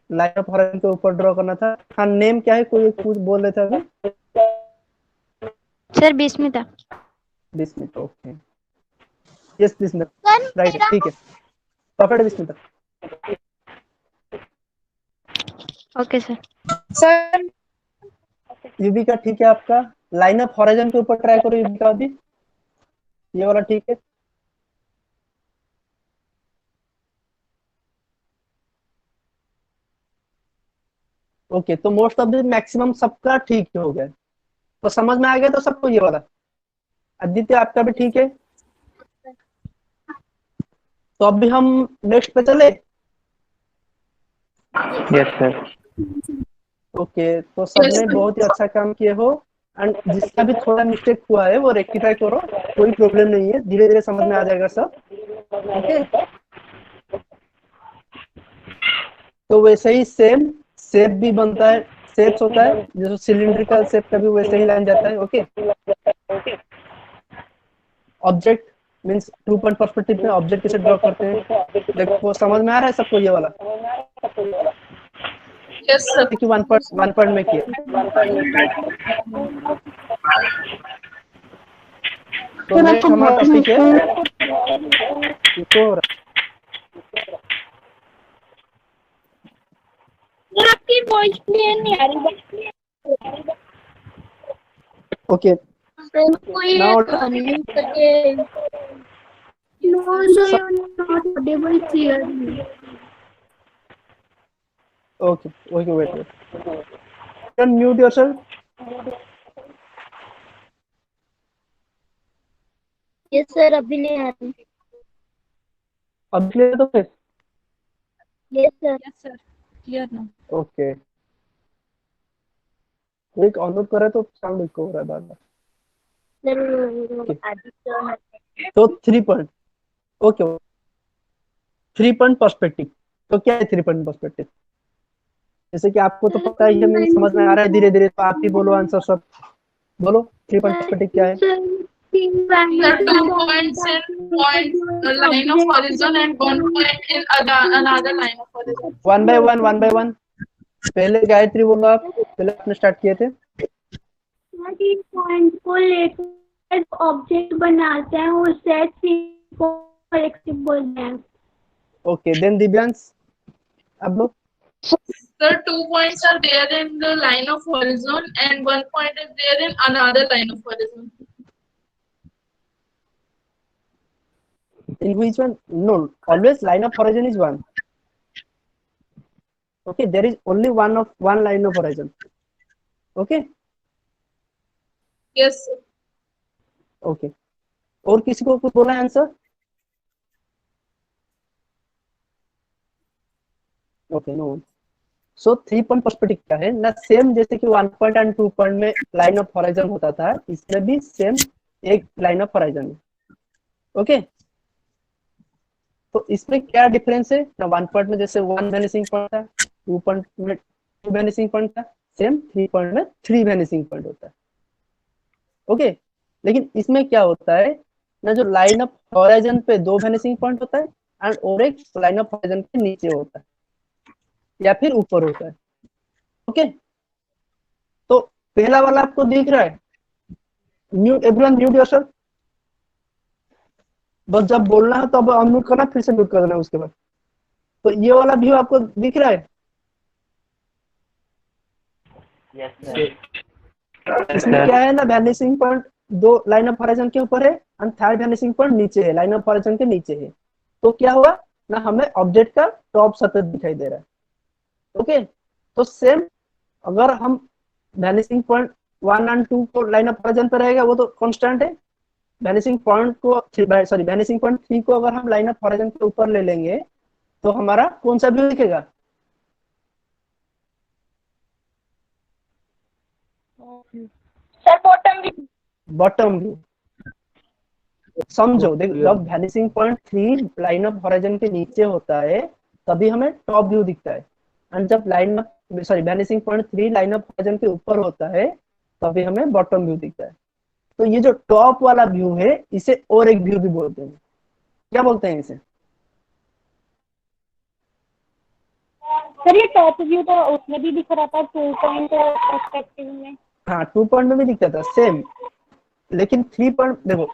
लाइन ऑफ हॉरिजॉन के ऊपर ड्रॉ करना था। हाँ नेम क्या है? कोई कुछ बोल रहे थे अभी। Sir Bismita. Bismita okay. Yes Bismita right है, ठीक है perfect Bismita. Okay sir. Sir Yuvika ठीक है आपका। लाइन ऑफ हॉरिजॉन के ऊपर ट्राई करो युविका अभी। ये वाला ठीक है। ओके तो मोस्ट ऑफ द मैक्सिमम सबका ठीक हो गया। तो समझ में आ गया तो सबको ये वाला। आदित्य आपका भी ठीक है। तो अभी हम नेक्स्ट पे चले। Yes sir. ओके तो सबने बहुत ही अच्छा काम किए हो। एंड जिसका भी थोड़ा मिस्टेक हुआ है वो रेक्टिफाई करो, कोई प्रॉब्लम नहीं है, धीरे धीरे समझ में आ जाएगा सब। ओके तो वैसे ही सेम शेप भी बनता है, शेप्स होता है जैसे सिलिंड्रिकल शेप का भी वैसे ही लाइन जाता है। Okay object means 2 point perspective में ऑब्जेक्ट कैसे ड्रॉ करते हैं देखो, समझ में आ रहा है सबको ये वाला? Yes sir. कि 1 पॉइंट में किया तो नेक्स्ट हमारा टॉपिक है इसको वॉइस क्लियर नहीं आ रही। ओके सर कोई नाउ म्यूट करके no sir you not audible clearly okay okay wait can mute yourself yes sir अभी नहीं आ रही अब क्लियर तो फिर yes sir yes sir clear ना। ओके एक ऑनलोड कर रहा है तो साउंड इको हो रहा है बार बार सर आदित्य तो 3 पॉइंट ओके 3 पॉइंट पर्सपेक्टिव तो क्या है 3 पॉइंट पर्सपेक्टिव जैसे कि आपको तो पता ही है मुझे समझ में आ रहा है धीरे धीरे तो आप ही बोलो आंसर सब बोलो 3 पॉइंट पर्सपेक्टिव क्या है The 2 points in line of horizon and 1 point in another line of horizon. One by one पहले गायत्री बोलो आप पहले आपने स्टार्ट किए थे पॉइंट को लेकर ऑब्जेक्ट बनाते हैं और सेट को कलेक्टिव बोलते हैं ओके देन दिव्यांश अब लो The 2 points are there in the line of horizon and 1 point is there in another line of horizon. in which one no always line of horizon is one okay there is only one line of horizon okay Yes, sir. Okay और किसी को कुछ बोला है answer okay no सो 3 point perspective क्या है ना same जैसे कि 1 पॉइंट एंड 2 पॉइंट में लाइन ऑफ होराइजन होता था इसमें भी सेम एक लाइन ऑफ होराइजन है ओके तो इसमें क्या डिफरेंस है ना 1 पॉइंट में जैसे 1 वैनिशिंग पॉइंट था 2 पॉइंट में 2 वैनिशिंग पॉइंट था सेम 3 पॉइंट में 3 वैनिशिंग पॉइंट होता है ओके लेकिन इसमें क्या होता है ना जो लाइन ऑफ होराइजन पे 2 वैनिशिंग पॉइंट होता है एंड और एक लाइन ऑफ होराइजन के नीचे होता है या फिर ऊपर होता है ओके तो पहला वाला आपको दिख रहा है म्यूट एवरीवन म्यूट योरसेल्फ बस जब बोलना है तो अब अनम्यूट करना फिर से म्यूट कर देना उसके बाद तो ये वाला व्यू आपको दिख रहा है इसमें क्या है ना vanishing point 2 line of horizon के ऊपर है एंड थर्ड वैनिशिंग पॉइंट नीचे है लाइन ऑफ होराइजन के नीचे है तो क्या हुआ ना हमें ऑब्जेक्ट का टॉप सतह दिखाई दे रहा है ओके तो सेम अगर हम वैनिशिंग पॉइंट 1 एंड 2 को लाइन ऑफ होराइजन पे रहेगा वो तो कांस्टेंट है वैनिशिंग पॉइंट को सॉरी वैनिशिंग पॉइंट 3 को अगर हम लाइन ऑफ होराइजन के ऊपर ले लेंगे तो हमारा कौन सा व्यू दिखेगा sir bottom view. Bottom view समझो देखो जब vanishing point 3 line of horizon के नीचे होता है तभी हमें टॉप व्यू दिखता है एंड जब line of sorry vanishing point 3 line of horizon के ऊपर होता है तभी हमें बॉटम व्यू दिखता है तो ये जो टॉप वाला व्यू है इसे और एक व्यू भी बोलते हैं क्या बोलते हैं इसे सर ये टॉप व्यू तो उसमें भी दिख रहा था 2 पॉइंट पर्सपेक्टिव में। हाँ 2 पॉइंट में भी दिखता था सेम लेकिन 3 पॉइंट देखो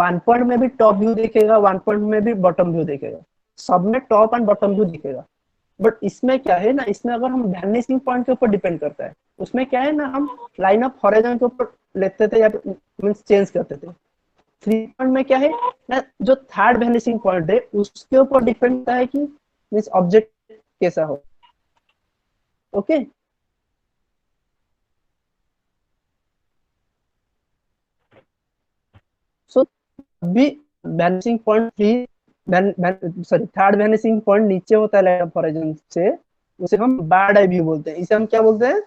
1 पॉइंट में भी टॉप व्यू दिखेगा 1 पॉइंट में भी बॉटम व्यू दिखेगा सब में टॉप एंड बॉटम व्यू दिखेगा बट इसमें क्या है ना इसमें अगर हम वैनिशिंग पॉइंट के ऊपर डिपेंड करता है उसमें क्या है ना हम लाइन ऑफ होराइजन के ऊपर लेते थे या मींस चेंज करते थे 3 पॉइंट में क्या है ना जो थर्ड वैनिशिंग पॉइंट है उसके ऊपर डिपेंड करता है कि मींस ऑब्जेक्ट कैसा हो ओके सो अभी vanishing point 3 sorry third vanishing point नीचे होता है लाइन ऑफ होराइजन से उसे हम बर्ड आई व्यू बोलते हैं इसे हम क्या बोलते हैं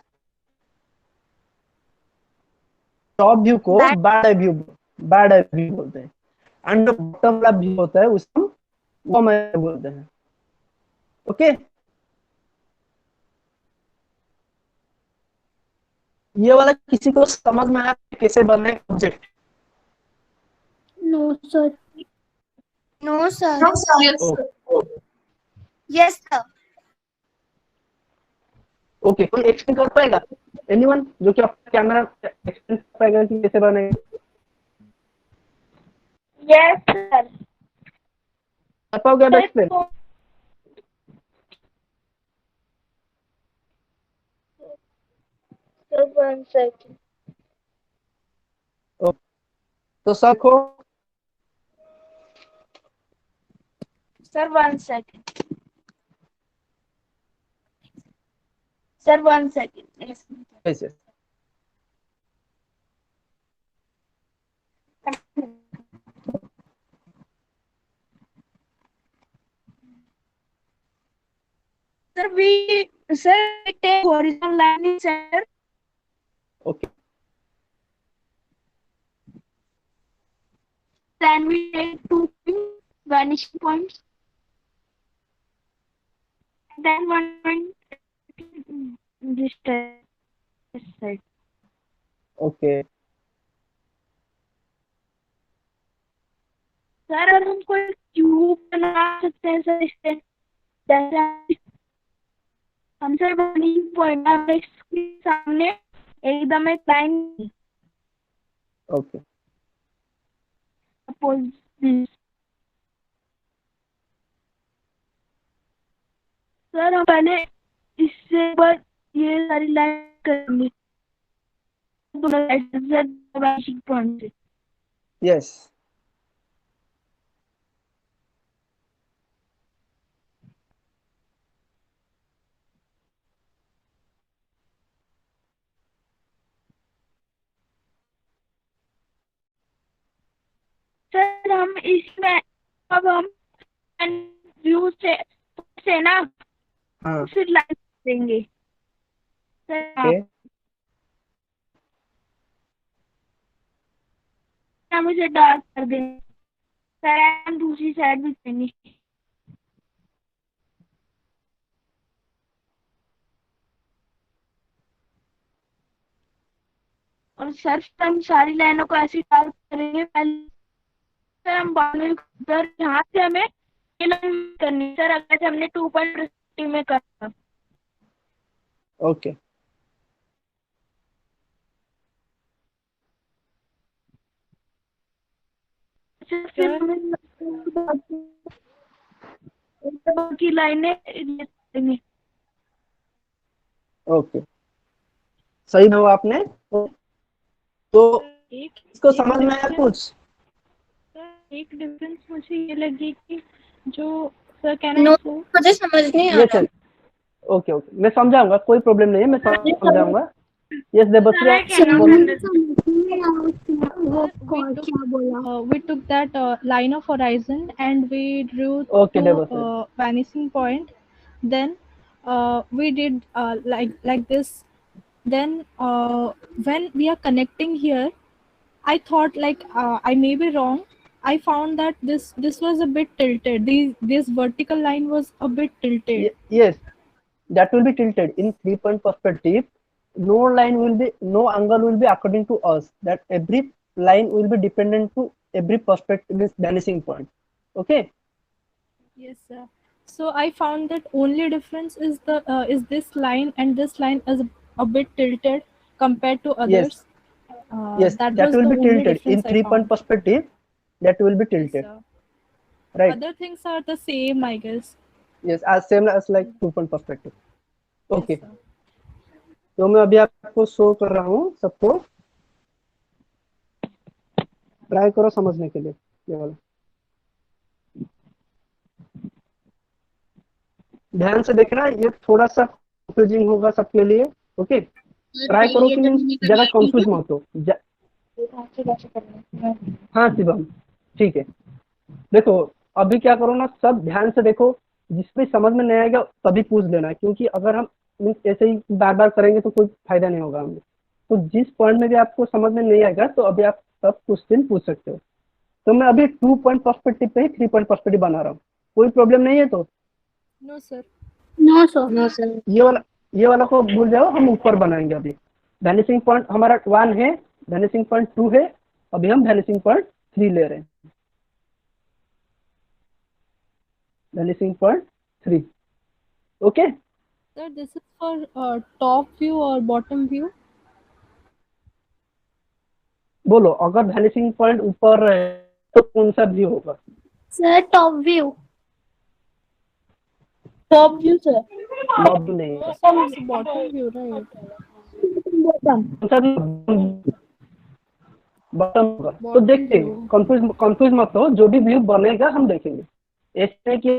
टॉप व्यू को बर्ड आई व्यू बोलते हैं एंड बॉटम वाला व्यू होता है उसे हम वर्म आई व्यू बोलते हैं ओके ये वाला किसी को समझ में आया कैसे बने object no sir No, sir. Yes, sir. Yes, sir. Okay कोई एक्सप्लेन कर पाएगा एनीवन जो कि आपका कैमरा एक्सप्लेन कर पाएगा कि कैसे बनेगा यस सर। कर पाओगे आप एक्सप्लेन Sir, 1 second. तो सब को Sir, 1 second. Sir, 1 second. Yes. ऐसे Sir, we take horizontal line in center. Okay Then we take 2 vanishing points. Then 1 point this side. Okay sir अगर हम कोई क्यूब बना सकते हैं सर इससे, जैसे हम सर vanishing point के सामने एकदम एक line okay suppose this. Sir हम पहले इससे पर ये सारी लाइन करेंगे दोनों vanishing point से। यस सर हम इसमें अब हम व्यू से ना हाँ फिर लाइन देंगे सर। ओके हम इसे डार्क कर देंगे सर, हम दूसरी साइड भी देंगे। और सर हम सारी लाइनों को ऐसे डार्क करेंगे। पहले सर हम बाउंड्री उधर यहाँ से हमें ये लाइन करनी सर, अगर से हमने 2.50 में करना। ओके फिर हमें बाकी लाइनें देंगे। ओके सही हुआ आपने। तो इसको समझ में आया कुछ? एक डिफरेंस मुझे ये लगी कि जो सर नो मुझे समझ नहीं आ रहा। ओके ओके मैं समझाऊंगा, कोई प्रॉब्लम नहीं है, मैं समझाऊंगा। Yes we took that line of horizon and we drew Okay, two vanishing point. Then we did like this. Then when we are connecting here, I thought like I may be wrong. I found that this was a bit tilted. This vertical line was a bit tilted. Yes, that will be tilted in 3-point perspective. No angle will be according to us. That every line will be dependent to every perspective is vanishing point. Okay. Yes, sir. So I found that only difference is this line, and this line is a bit tilted compared to others. Yes, that will be tilted in 3-point perspective. That will be tilted. Yes, right. Other things are the same, I guess. Yes, as same as like 2-point perspective. Okay. Yes, तो मैं अभी आपको show कर रहा हूँ सबको, try करो समझने के लिए ये वाला। ध्यान से देखना, ये थोड़ा सा कंफ्यूजिंग होगा सबके लिए। ओके, ट्राई करो कि ज्यादा कंफ्यूज मत हो। हाँ शिवम, ठीक है। देखो अभी क्या करो ना, सब ध्यान से देखो, जिसपे समझ में नहीं आएगा तभी पूछ लेना, क्योंकि अगर हम ऐसे ही बार बार करेंगे तो कोई फायदा नहीं होगा हमें। तो जिस पॉइंट में भी आपको समझ में नहीं आएगा तो अभी आप सब क्वेश्चन पूछ सकते हो। तो मैं अभी 2-point पर्सपेक्टिव पे ही 3-point पर्सपेक्टिव बना रहा हूँ, कोई प्रॉब्लम नहीं है। तो नो सर। No sir. ये वाला को भूल जाओ, हम ऊपर बनाएंगे। अभी वैनिशिंग पॉइंट हमारा 1 है, वैनिशिंग पॉइंट 2 है, अभी हम वैनिशिंग पॉइंट 3 ले रहे हैं। Vanishing point 3। Okay Sir, this is for top view or bottom view? बोलो, अगर वैनिशिंग पॉइंट ऊपर रहे तो कौन सा व्यू होगा? Sir top view. Top view sir. Top view नहीं है, It's bottom view, right? Bottom होगा। तो देखते कंफ्यूज मत हो, जो भी व्यू बनेगा हम देखेंगे। ऐसे कि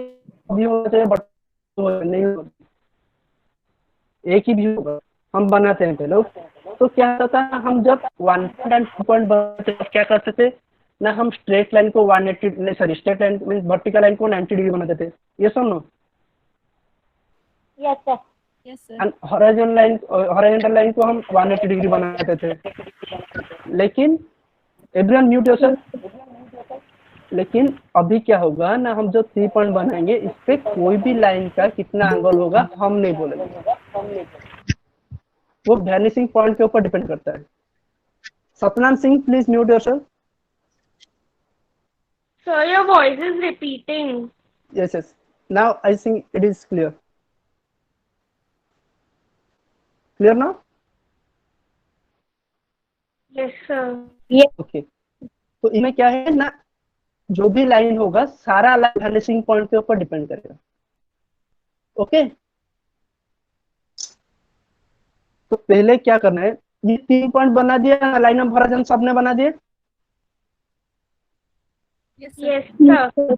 व्यू होना चाहिए बॉटम नहीं होगा, एक ही व्यू होगा। हम बनाते हैं पहले। तो क्या होता था, हम जब 1 पॉइंट 2 पॉइंट बनाते थे क्या करते थे ना, हम स्ट्रेट लाइन को 180 sorry straight line means vertical line को 90 डिग्री बनाते थे। ये सुनो, yes sir. Yes, sir. And horizontal line को हम 180 डिग्री बनाते थे। लेकिन एवरीवन म्यूट योरसेल्फ। लेकिन अभी क्या होगा ना, हम जो 3 पॉइंट बनाएंगे इस पे कोई भी लाइन का कितना एंगल होगा हम नहीं बोलेंगे, वो वैनिशिंग पॉइंट के ऊपर डिपेंड करता है। Satnam Singh please mute yourself. Sir, your voice is repeating. Yes. Now I think it is clear. Clear now? Yes, sir. Okay. तो इनमें क्या है ना, जो भी लाइन होगा सारा लाइन वैनिशिंग पॉइंट के ऊपर डिपेंड करेगा। ओके, तो पहले क्या करना है, ये 3 पॉइंट बना दिया, लाइन ऑफ होराइजन सबने बना दिए। Yes, sir. Yes, sir.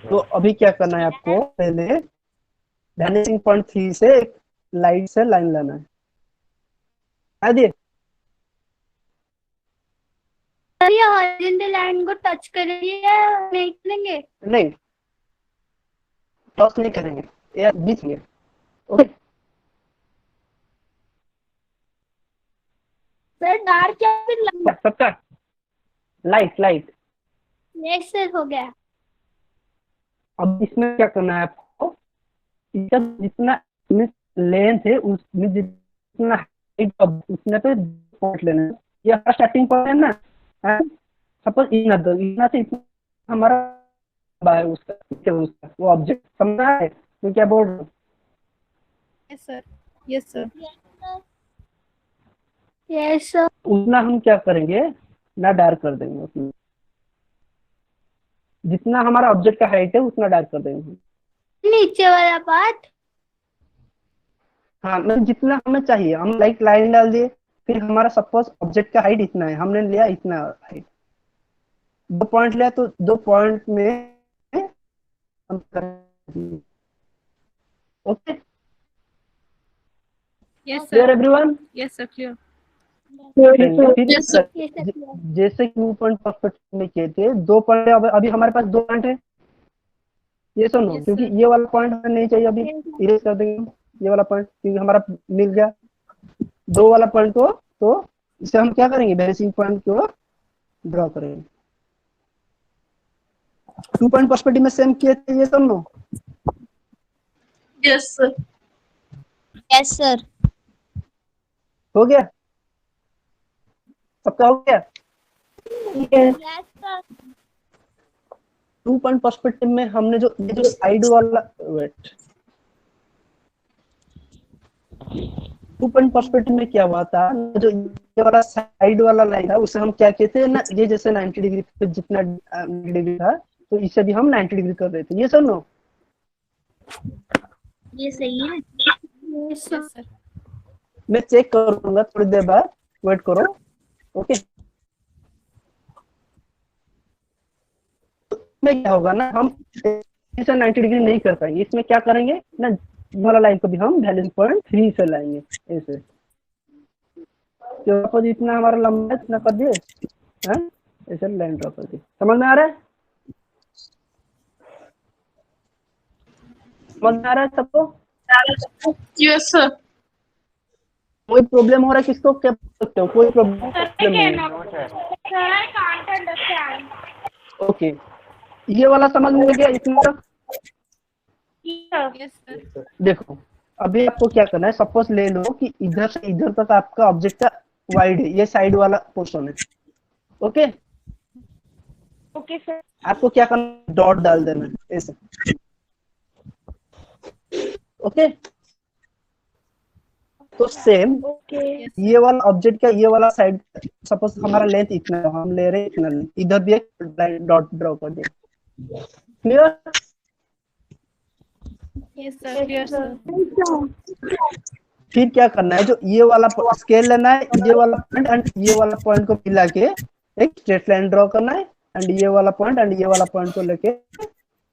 तो अभी क्या करना है आपको, पहले वैनिशिंग पॉइंट 3 से एक लाइट से लाइन लाना है। आ दिए? सर ये हॉरिजॉन्टल लाइन को टच करेंगे या नहीं करेंगे? नहीं, टॉस नहीं करेंगे, ये बीच में। ओके, सर डार्क या फिर लाइट? सबका लाइट। यस सर, हो गया। अब इसमें क्या करना है आपको, जितना लेंथ है उसमें जितना हाइट उसने पे पॉइंट लेना है। ये हमारा स्टार्टिंग पॉइंट है ना, सपोज इतना से इतना हमारा है उसका वो ऑब्जेक्ट समझा है तो क्या बोल रहा हूँ। Yes, sir. Yes, sir. Yes sir. उतना हम क्या करेंगे ना, डार्क कर देंगे उसमें, जितना हमारा ऑब्जेक्ट का हाइट है उतना डार्क कर देंगे। नीचे वाला पार्ट? हाँ, मतलब जितना हमें चाहिए हम लाइक लाइन डाल दिए, फिर हमारा सपोज ऑब्जेक्ट का हाइट इतना है, हमने लिया इतना हाइट, 2 पॉइंट लिया तो 2 पॉइंट में हम okay. Yes, clear sir. Everyone? Yes, sir. Clear. Yes, sir. जैसे कि 2 पॉइंट पर्सपेक्टिव में किए थे, 2 पॉइंट अभी हमारे पास 2 पॉइंट है, ये सुनो। Yes, क्योंकि sir. ये वाला पॉइंट हमें नहीं चाहिए, अभी इरेज कर देंगे हम ये वाला पॉइंट, क्योंकि हमारा मिल गया 2 वाला पॉइंट को। तो इसे हम क्या करेंगे, वैनिशिंग पॉइंट को ड्रॉ करेंगे। 2 पॉइंट पर्सपेक्टिव में सेम किए थे, ये सुनो। Yes, sir. Yes sir. हो गया, सबका हो गया। Yes sir. 2 पॉइंट पर्सपेक्टिव में हमने जो ये जो साइड वाला वेट 2 पॉइंट पर्सपेक्टिव में क्या हुआ था, जो ये वाला साइड वाला लाइन था उसे हम क्या कहते हैं ना, ये जैसे 90 डिग्री पे जितना डिग्री था तो इसे भी हम 90 डिग्री कर देते। ये सुनो, ये सही है। Yes, sir. मैं चेक करूंगा थोड़ी देर बाद, वेट करो। ओके, इसमें क्या होगा ना, हम इसे 90 डिग्री नहीं कर पाएंगे। इसमें क्या करेंगे ना, वाला लाइन को भी हम वैनिशिंग पॉइंट 3 से लाएंगे ऐसे। तो जितना हमारा लंबा है इतना कर दिए, हैं ऐसे लाइन ड्रॉ कर दी। समझ में आ रहा है? समझ में आ रहा है सबको? Yes, sir. कोई प्रॉब्लम हो रहा है किसको, क्या सकते हो, कोई problem Sir, I can't understand. Okay, ये वाला समझ में गया इतना तक? Yes, sir. देखो अभी आपको क्या करना है, सपोज ले लो कि इधर से इधर तक आपका ऑब्जेक्ट का वाइड है, ये साइड वाला पोर्शन है। Okay, Okay, sir. आपको क्या करना है, डॉट डाल देना है ऐसे। ओके, तो सेम Okay. ये वाला ऑब्जेक्ट का ये वाला साइड, सपोज हमारा लेंथ इतना है, हम ले रहे हैं इतना लेंथ, इधर भी एक डॉट ड्रॉ कर दिया। Clear? Yes, sir. Clear, sir. फिर क्या करना है, जो ये वाला स्केल लेना है, ये वाला पॉइंट एंड ये वाला पॉइंट को मिला के एक स्ट्रेट लाइन ड्रॉ करना है, एंड ये वाला पॉइंट एंड ये वाला पॉइंट को लेके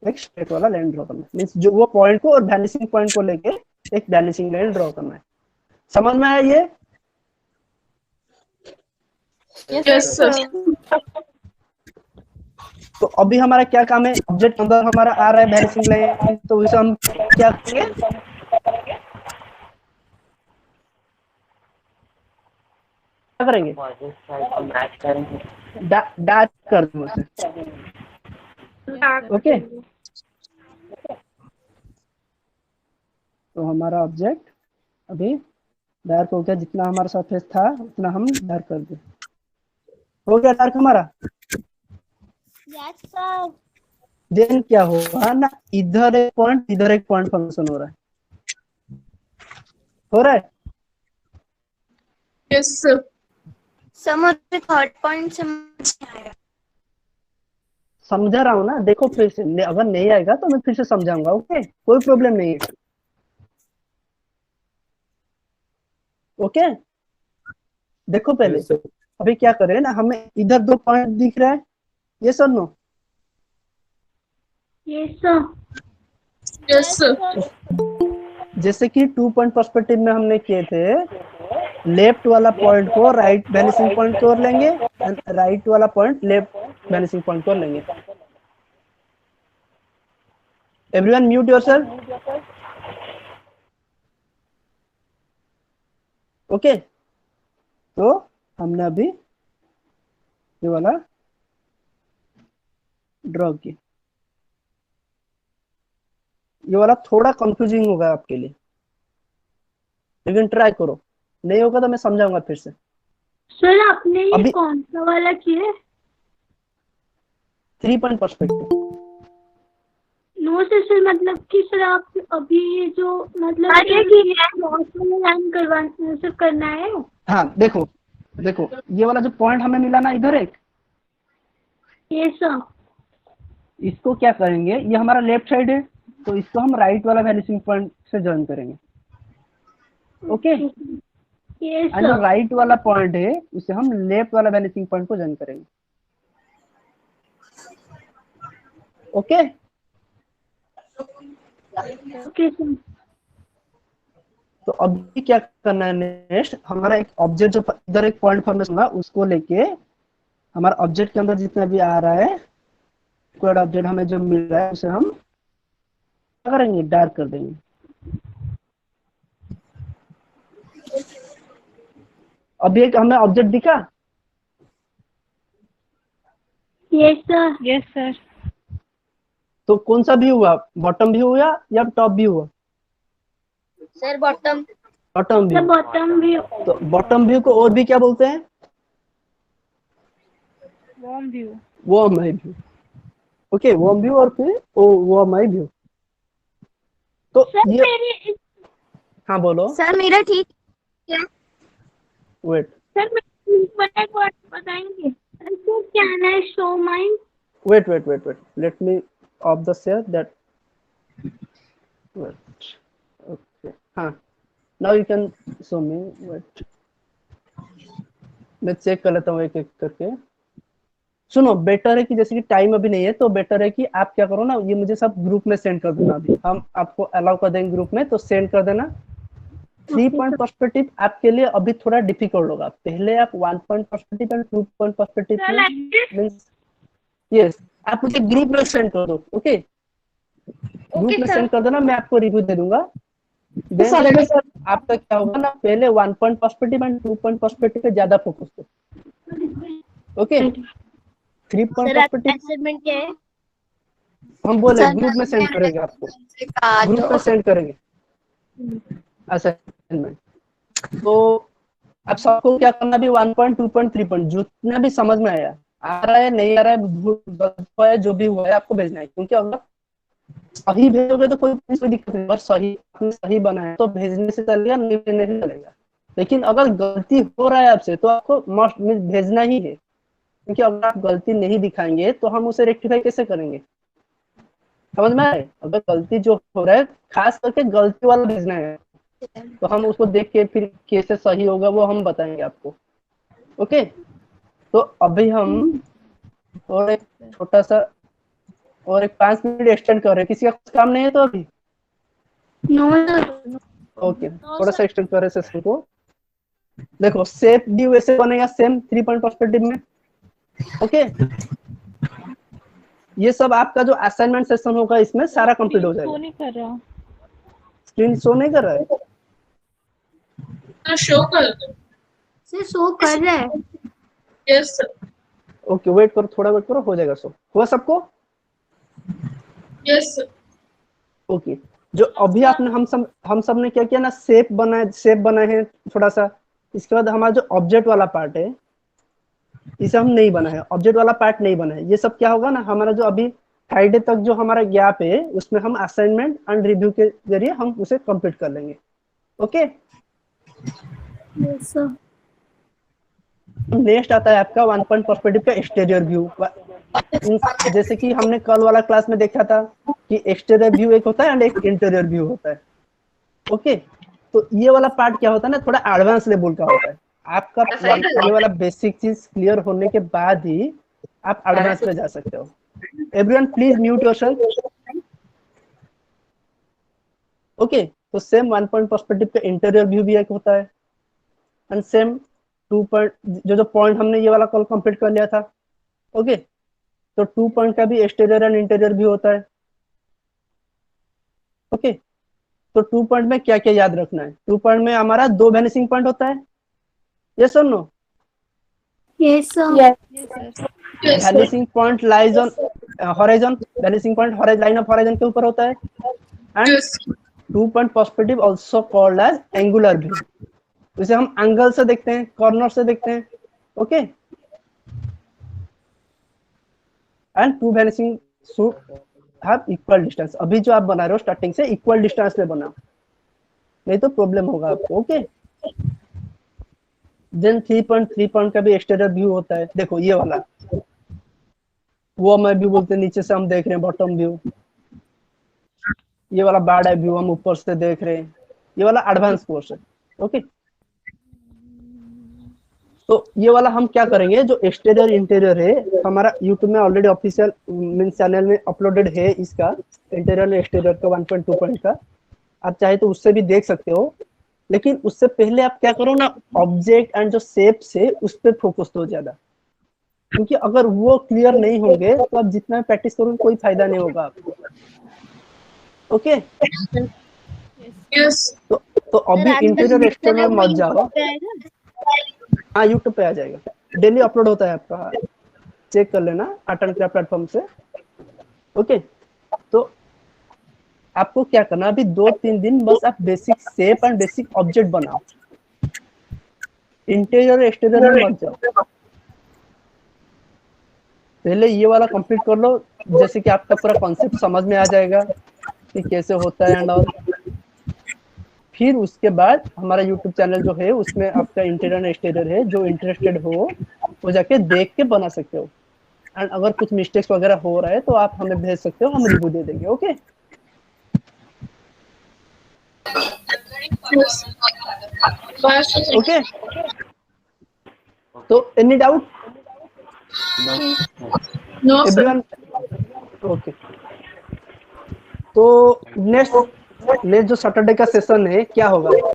एक स्ट्रेट वाला लाइन ड्रॉ करना है। मींस जो वो पॉइंट को और वैनिशिंग पॉइंट को लेके एक वैनिशिंग लाइन ड्रॉ करना है। समझ में आया ये? Yes, sir. तो अभी हमारा क्या काम है, ऑब्जेक्ट अंदर हमारा आ रहा है वैनिशिंग लाइन, तो उसे हम क्या करेंगे, क्या करेंगे, डार्क कर दूं उसे। ओके, तो हमारा ऑब्जेक्ट अभी डार्क हो गया, जितना हमारा सरफेस था उतना हम डार्क कर दें। हो गया डार्क हमारा। Yes sir. देन क्या होगा ना, इधर एक पॉइंट फंक्शन हो रहा है, हो रहा है। Yes, sir. सर मुझे थर्ड पॉइंट समझ नहीं आया। समझा रहा हूँ ना, देखो फिर से, अगर नहीं आएगा तो मैं फिर से समझाऊंगा। ओके, कोई प्रॉब्लम नहीं है। ओके, देखो पहले अभी क्या करें ना, हमें इधर 2 पॉइंट दिख रहा है, ये sir no, yes sir. Yes, sir. जैसे कि 2 पॉइंट पर्सपेक्टिव में हमने किए थे, लेफ्ट वाला पॉइंट को राइट वैनिशिंग पॉइंट को लेंगे एंड राइट वाला पॉइंट लेफ्ट वैनिशिंग पॉइंट को लेंगे। Everyone mute yourself. ओके, तो हमने अभी ये वाला ड्रॉ किया। ये वाला थोड़ा कंफ्यूजिंग होगा आपके लिए, लेकिन ट्राई करो, नहीं होगा तो मैं समझाऊंगा फिर से। सर आपने ये अभी- कौन सा वाला किया है? 3 पॉइंट पर्सपेक्टिव। नो सर, मतलब कि सर आप अभी ये जो मतलब आगे लाइन करवाना सर, करना है। हाँ देखो ये वाला जो पॉइंट हमें मिला ना इधर एक, ये सर। इसको क्या करेंगे, ये हमारा लेफ्ट साइड है, तो इसको हम राइट वाला वैनिशिंग पॉइंट से ज्वाइन करेंगे। ओके, ये एंड जो सर। राइट वाला पॉइंट है उसे हम लेफ्ट वाला वैनिशिंग पॉइंट को ज्वाइन करेंगे। Okay, okay sir. तो अभी क्या करना है, नेक्स्ट हमारा एक ऑब्जेक्ट जो इधर एक पॉइंट फॉर्मेशन होगा उसको लेके हमारा ऑब्जेक्ट के अंदर जितना भी आ रहा है कोई ऑब्जेक्ट हमें जो मिल रहा है उसे हम क्या करेंगे, डार्क कर देंगे। अभी एक हमें ऑब्जेक्ट दिखा, ये सर। Yes, sir. तो कौन सा व्यू हुआ, बॉटम व्यू हुआ या टॉप व्यू हुआ? Sir bottom. Bottom sir view. Bottom view. तो बॉटम व्यू को और भी क्या बोलते हैं? Warm view. Warm eye view. Okay, warm view और फिर वार्म आई व्यू। तो सर ये, मेरी हाँ बोलो। सर मेरा ठीक है। वेट सर बताएंगे सर क्या आना है, show mind. wait let me off the share that wait okay हाँ now you can show me। wait मैं चेक कर लेता हूँ एक एक करके। सुनो, बेटर है कि जैसे कि टाइम अभी नहीं है तो बेटर है कि आप क्या करो ना, ये मुझे सब ग्रुप में सेंड कर देना। अभी हम आपको अलाउ कर देंगे ग्रुप में, तो सेंड कर देना। 3 पॉइंट पर्सपेक्टिव आपके लिए अभी थोड़ा डिफिकल्ट होगा। पहले आप 1 point perspective and 2 point perspective means yes, आप मुझे ग्रुप में सेंड कर दो। ओके, ग्रुप में सेंड कर देना, मैं आपको रिव्यू दे दूंगा। सर आपका क्या होगा ना, पहले 1 point perspective and 2 point perspective पे ज्यादा फोकस करो। ओके, 3 पॉइंट पर्सपेक्टिव असाइनमेंट क्या है? हम बोले ग्रुप में सेंड करेंगे, आपको ग्रुप में सेंड करेंगे असाइनमेंट। तो आप सबको क्या करना, भी 1 पॉइंट 2 पॉइंट 3 पॉइंट जितना भी समझ में आया, आ रहा है नहीं आ रहा है, गलत है जो भी हुआ है आपको भेजना है। क्योंकि अगर सही भेजोगे तो कोई दिक्कत नहीं, अगर सही बनाया तो भेजने से चलेगा, नहीं भेजने से चलेगा। लेकिन अगर गलती हो रहा है आपसे तो आपको मस्ट भेजना ही है, क्योंकि अगर आप गलती नहीं दिखाएंगे तो हम उसे रेक्टिफाई कैसे करेंगे? समझ में आए? अगर गलती जो हो रहा है, खास करके गलती वाला भेजना है। तो हम उसको देख के फिर कैसे सही होगा वो हम बताएंगे आपको। ओके, तो अभी हम और एक छोटा सा और एक 5 मिनट एक्सटेंड कर रहे हैं। किसी का कुछ काम नहीं है तो अभी? नो ओके, थोड़ा सा एक्सटेंड कर रहे हैं सेशन को। देखो शेप भी वैसे बनेगा सेम 3 पॉइंट पर्सपेक्टिव में। ओके, ये सब आपका जो असाइनमेंट सेशन होगा इसमें सारा कंप्लीट हो शो जाएगा। नहीं कर रहा। स्क्रीन शो नहीं कर रहा है? तो शो कर दो। सर शो कर रहा है। Yes sir. ओके, वेट करो, थोड़ा वेट करो, हो जाएगा शो। हुआ सबको? Yes sir. ओके, जो अभी आपने हम सब ने क्या किया ना, शेप बनाए हैं थोड़ा सा। इसके बाद हमारा जो ऑब्जेक्ट वाला पार्ट है इसे हम नहीं बनाए, ऑब्जेक्ट वाला पार्ट नहीं बनाए। ये सब क्या होगा ना, हमारा जो अभी फ्राइडे तक जो हमारा गैप है उसमें हम असाइनमेंट एंड रिव्यू के जरिए हम उसे कंप्लीट कर लेंगे। Okay, yes sir. नेक्स्ट आता है आपका 1 पॉइंट पर्सपेक्टिव का एक्सटीरियर व्यू। जैसे कि हमने कल वाला क्लास में देखा था कि एक्सटीरियर व्यू एक होता है एंड एक इंटीरियर व्यू होता है। ओके, तो ये वाला पार्ट क्या होता है ना, थोड़ा एडवांस लेवल का होता है। आपका ये वाला बेसिक चीज क्लियर होने के बाद ही आप एडवांस में जा सकते हो। Everyone please mute yourself. Okay, तो सेम 1 पॉइंट पर्सपेक्टिव का इंटीरियर व्यू भी एक होता है एंड सेम 2 पॉइंट जो पॉइंट हमने ये वाला कल कंप्लीट कर लिया था। ओके, तो 2 पॉइंट का भी एक्सटीरियर एंड इंटीरियर व्यू होता है। ओके, तो 2 पॉइंट में क्या क्या याद रखना है? 2 पॉइंट में हमारा 2 वैनिशिंग पॉइंट होता है। यस और no? Yes sir. Yes sir. Vanishing point lies on horizon, vanishing point line of horizon के ऊपर होता है। And yes 2 point perspective also called as angular view. इसे हम एंगल से देखते हैं, कॉर्नर से देखते हैं। Okay, and 2 vanishing should have equal distance. अभी जो आप बना रहे हो स्टार्टिंग से इक्वल डिस्टेंस में बनाओ, नहीं तो प्रॉब्लम होगा आपको। ओके, देन 3 पॉइंट का भी एक्सटीरियर व्यू होता है। देखो ये वाला वो मैं भी बोलते हैं, नीचे से हम देख रहे हैं बॉटम व्यू। ये वाला बार्ड आई व्यू हम ऊपर से देख रहे हैं। ये वाला एडवांस कोर्स है। ओके, तो ये वाला हम क्या करेंगे, जो एक्सटीरियर इंटीरियर है हमारा यूट्यूब में ऑलरेडी ऑफिशियल मींस चैनल में अपलोडेड है इसका, इंटीरियर एक्सटीरियर का 1.2 पॉइंट का। आप चाहे तो उससे भी देख सकते हो, लेकिन उससे पहले आप क्या करो ना, ऑब्जेक्ट एंड जो शेप्स है उस पर फोकस दो ज्यादा, क्योंकि अगर वो क्लियर नहीं होंगे तो आप जितना प्रैक्टिस करोगे कोई फायदा नहीं होगा आपको। Okay, yes. तो अभी इंटीरियर एक्सटीरियर मत जाओ। हाँ, यूट्यूब पे आ जाएगा, डेली अपलोड होता है आपका, चेक कर लेना आर्ट एंड क्राफ्ट प्लेटफॉर्म से। ओके, तो आपको क्या करना, अभी 2-3 दिन बस आप basic shape and basic object बनाओ, इंटीरियर एक्सटीरियर में मत जाओ। पहले ये वाला कंप्लीट कर लो, जैसे कि आपका पूरा कॉन्सेप्ट समझ में आ जाएगा कि कैसे होता है एंड ऑल। फिर उसके बाद हमारा यूट्यूब चैनल जो है उसमें आपका इंटीरियर एक्सटीरियर है, जो इंटरेस्टेड हो वो जाके देख के बना सकते हो। एंड अगर कुछ मिस्टेक्स वगैरह हो रहा है तो आप हमें भेज सकते हो, हम रिव्यू दे देंगे। ओके, ओके, तो any doubt? No sir. Everyone? Okay, तो नेक्स्ट जो सैटरडे का सेशन है क्या होगा?